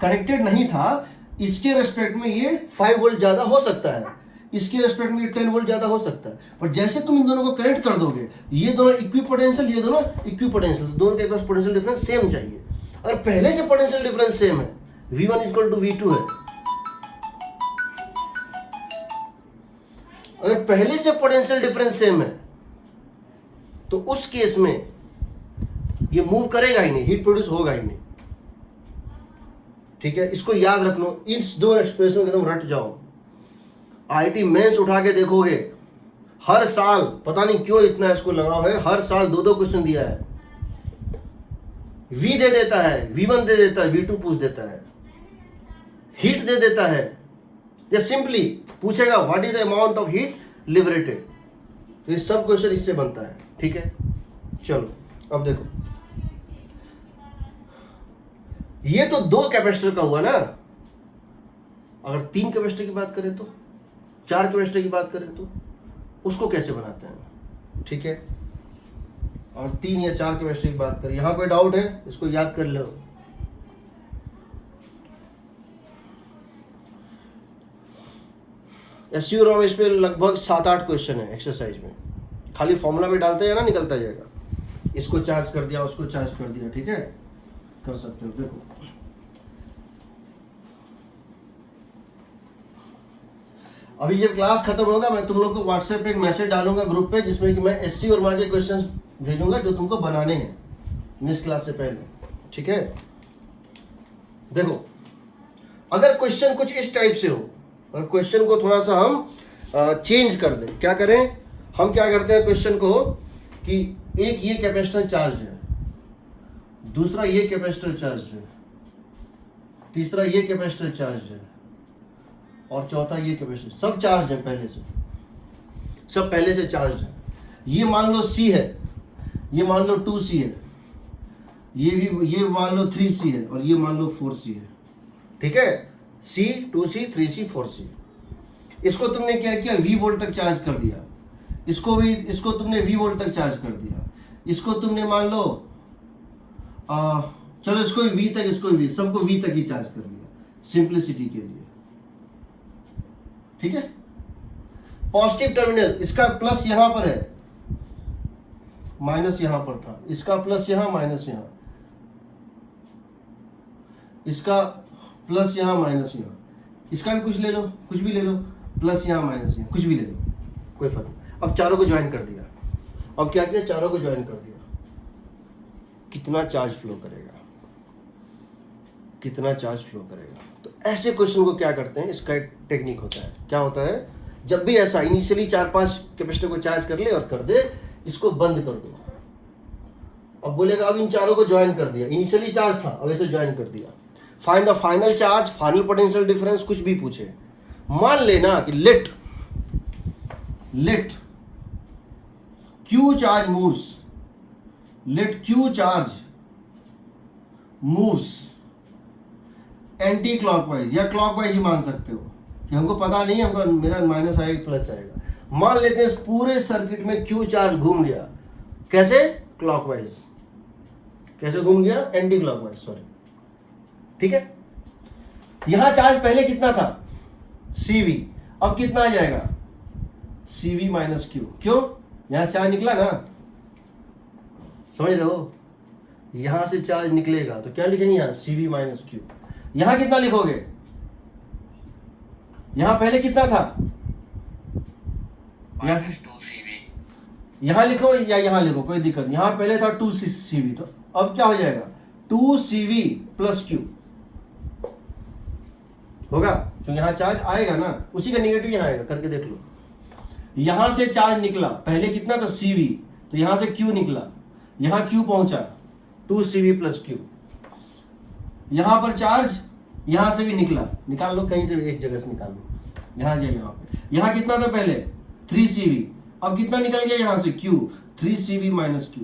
कनेक्टेड नहीं था, इसके रेस्पेक्ट में ये 5 वोल्ट ज्यादा हो सकता है, इसके रेस्पेक्ट में ये 10 वोल्ट ज्यादा हो सकता है। पर जैसे तुम इन दोनों को कनेक्ट कर दोगे, ये दोनों इक्विपोटेंशियल, ये दोनों इक्विपोटेंशियल, दोनों के क्रॉस पोटेंशियल डिफरेंस सेम चाहिए। अगर पहले से पोटेंशियल डिफरेंस सेम है, V1 इक्वल टू V2 है, अगर पहले से पोटेंशियल डिफरेंस सेम है, तो उस केस में ये मूव करेगा ही नहीं, हीट प्रोड्यूस होगा ही नहीं। ठीक है, इसको याद रख लो, इस दो एक्सप्रेशन को एकदम रट जाओ। आईटी मेंस उठा के देखोगे, हर साल पता नहीं क्यों इतना इसको लगाव है, हर साल 2-2 क्वेश्चन दिया है। V दे देता है, V1 दे देता है, V2 पूछ देता है, हीट दे देता है, या सिंपली पूछेगा what is the amount of heat liberated. ये सब क्वेश्चन इससे बनता है, ठीक है। चलो अब देखो, ये तो 2 कैपेसिटर का हुआ ना। अगर 3 कैपेसिटर की बात करें तो, 4 कैपेसिटर की बात करें तो उसको कैसे बनाते हैं, ठीक है। और 3 या 4 कैपेसिटर की बात करें, यहां पे डाउट है, इसको याद कर लो। एसयू रोम इस पे लगभग 7-8 क्वेश्चन है एक्सरसाइज में, खाली फॉर्मूला में डालते हैं ना, निकलता जाएगा। इसको चार्ज कर दिया, उसको चार्ज कर दिया, ठीक है, कर सकते हो। देखो अभी जब क्लास खत्म होगा, मैं तुम लोग को व्हाट्सएप पे एक मैसेज डालूंगा ग्रुप पे, जिसमें कि मैं एससी और मार्क के क्वेश्चंस भेजूंगा जो तुमको बनाने हैं नेक्स्ट क्लास से पहले, ठीक है। देखो अगर क्वेश्चन कुछ इस टाइप से हो और क्वेश्चन को थोड़ा सा हम चेंज कर दें, क्या करें हम, क्या करते हैं क्वेश्चन को कि एक ये कैपेसिटर चार्ज है, दूसरा ये कैपेसिटर चार्ज है, तीसरा ये कैपेसिटर चार्ज है, और चौथा ये कैपेसिटर, सब चार्ज है पहले से, सब पहले से चार्ज है। ये मान लो C है, ये मान लो 2C है, ये मान लो 3C है, और ये मान लो 4C है, ठीक है। C 2C 3C 4C। इसको तुमने क्या किया, V वोल्ट तक चार्ज कर दिया, इसको तुमने V वोल्ट तक चार्ज कर दिया, इसको तुमने मान लो चलो इसको V तक, इसको V, सबको V तक ही चार्ज कर लिया सिंप्लिसिटी के लिए, ठीक है। पॉजिटिव टर्मिनल, इसका प्लस यहां पर है, माइनस यहां पर था, इसका प्लस यहां, माइनस यहां, इसका प्लस यहां, माइनस यहां, इसका भी कुछ ले लो, कुछ भी ले लो, प्लस यहां, माइनस यहां, कुछ भी ले लो, कोई फर्क नहीं। अब चारों को ज्वाइन कर दिया, अब क्या किया, चारों को ज्वाइन कर दिया, कितना चार्ज फ्लो करेगा, कितना चार्ज फ्लो करेगा। तो ऐसे क्वेश्चन को क्या करते हैं, इसका एक टेक्निक होता है, क्या होता है, जब भी ऐसा इनिशियली 4-5 कैपेसिटर को चार्ज कर ले और कर दे, इसको बंद कर दो। अब बोलेगा अब इन चारों को ज्वाइन कर दिया, इनिशियली चार्ज था, अब ऐसे ज्वाइन कर दिया, find the final charge, final potential difference, कुछ भी पूछे। मान लेना कि let Q charge moves, let Q charge moves anticlockwise या क्लॉकवाइज ही मान सकते हो, कि हमको पता नहीं है, हमको मेरा माइनस आएगा प्लस आएगा। मान लेते हैं इस पूरे सर्किट में Q चार्ज घूम गया, कैसे, क्लॉकवाइज। कैसे घूम गया, एंटी क्लॉकवाइज, सॉरी, ठीक है। यहां चार्ज पहले कितना था, CV, अब कितना आ जाएगा, CV माइनस Q। क्यों, यहां से चार्ज निकला ना, समझ रहे हो, यहां से चार्ज निकलेगा तो क्या लिखेंगे यहां, CV माइनस Q। यहां कितना लिखोगे, यहां पहले कितना था, -2CV। यहां लिखो या यहां लिखो, कोई दिक्कत नहीं। यहां पहले था 2CV, तो अब क्या हो जाएगा, 2CV प्लस Q होगा, तो यहां चार्ज आएगा ना, उसी का नेगेटिव यहां आएगा, करके देख लो। यहां से चार्ज निकला, पहले कितना था, CV, तो यहां से Q निकला, यहां Q पहुंचा, 2CV प्लस Q। यहां पर चार्ज यहां से भी निकाल लो, कहीं से भी एक जगह से निकाल लो, यहां जाए, यहां पे, यहां कितना था पहले, 3CV, अब कितना निकल गया यहां से, Q, 3CV माइनस Q।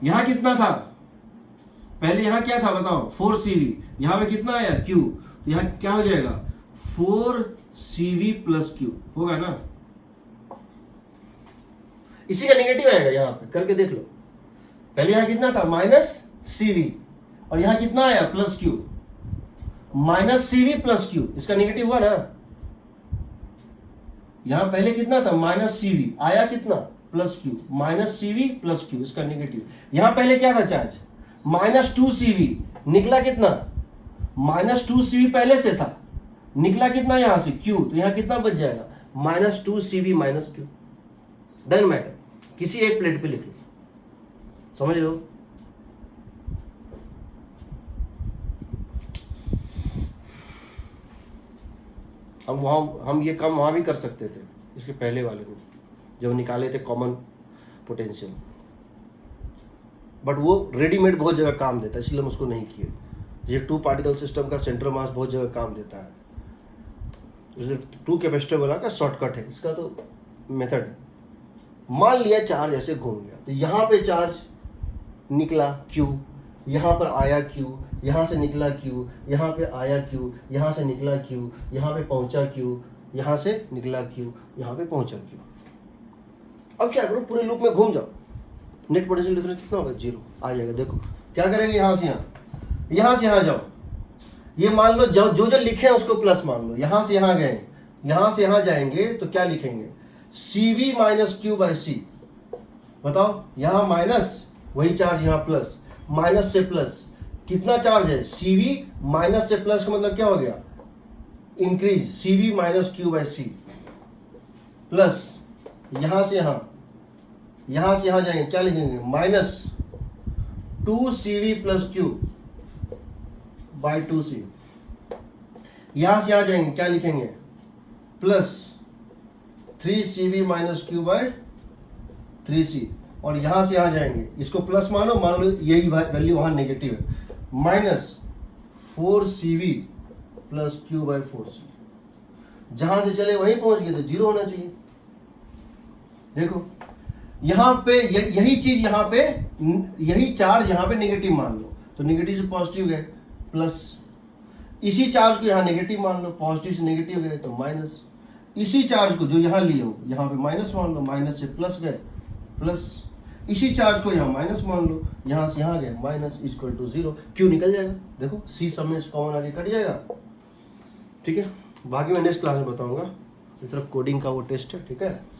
यहां कितना था पहले, यहां क्या था बताओ, 4CV, यहां पे कितना आया, Q, तो यहां क्या हो जाएगा, 4CV प्लस Q होगा ना, इसी का नेगेटिव आएगा यहां पे, करके देख लो। पहले यहां कितना था, -CV, और यहां कितना आया, plus Q, -CV plus Q, इसका नेगेटिव हुआ ना। यहां पहले कितना था, -CV, आया कितना, plus Q, -CV plus Q, इसका नेगेटिव। यहां पहले क्या था चार्ज, -2CV, निकला कितना, -2CV पहले से था, निकला कितना यहां से, Q, तो यहां कितना बच जाएगा, -2CV minus Q। Doesn't matter, किसी एक प्लेट पे लिख लो, समझ लो। हम ये काम वहां भी कर सकते थे, इसके पहले वाले में जब निकाले थे कॉमन पोटेंशियल, बट वो रेडीमेड बहुत जगह काम देता है, इसलिए हम उसको नहीं किए। जैसे 2 पार्टिकल सिस्टम का सेंट्रल मास बहुत जगह काम देता है, जैसे 2 कैपेसिटर वाला का शॉर्टकट है, इसका तो मेथड है। मान लिया चार्ज ऐसे घूम गया, तो यहाँ पे चार्ज निकला Q, यहाँ पर आया Q, यहाँ से निकला Q, यहाँ पे आया Q, यहाँ से निकला Q, यहाँ पे पहुँचा Q, यहाँ से निकला Q, यहाँ पे पहुँचा Q। अब क्या करो, पूरे लूप में घूम जाओ, नेट पोटेंशियल डिफरेंस कितना होगा? 0 आ जाएगा। देखो क्या करेंगे, यहाँ से यहाँ जाओ, ये मान लो जो जो लिखे हैं उसको प्लस मान लो, यहाँ से यहाँ गए, यहाँ से यहाँ जाएंगे तो क्या लिखेंगे? CV minus Q by C। बताओ, यहाँ माइनस, वही चार्ज यहाँ प्लस, माइनस से प्लस, कितना चार्ज है? CV माइनस से प्लस का मतलब क्या हो गया? Increase, CV minus Q by C plus, यहाँ से यहाँ जाएंगे, क्या लिखेंगे? Minus 2CV plus Q by 2C। यहाँ से यहाँ जाएंगे, क्या लिखेंगे? Plus 3CV minus Q by 3C। और यहाँ से यहाँ जाएंगे, इसको प्लस मानो, मान लो यही वैल्यू वहाँ नेगेटिव है, minus 4CV plus Q by 4C। जहाँ से चले वहीं पहुँच गए, तो 0 होना चाहिए। देखो यहाँ पे यही चीज, यहाँ पे यही चार्ज यहाँ पे नेगेटिव मान लो, तो नेगेटिव से पॉजिटिव गए प्लस, इसी चार्ज को यहाँ नेगेटिव मान लो, पॉजिटिव से नेगेटिव गए तो माइनस, इसी चार्ज को जो यहाँ लिए हो यहाँ पे माइनस मान लो, माइनस से प्लस गए प्लस, इसी चार्ज को यहाँ माइनस मान लो, यहाँ से यहाँ गए माइनस, इक्वल टू 0। क्यों निकल जाएगा? देखो C सब में कॉमन आगे कट जाएगा। ठीक है, बाकी मैं नेक्स्ट क्लास में बताऊंगा। इस तरफ कोडिंग का वो टेस्ट है। ठीक है।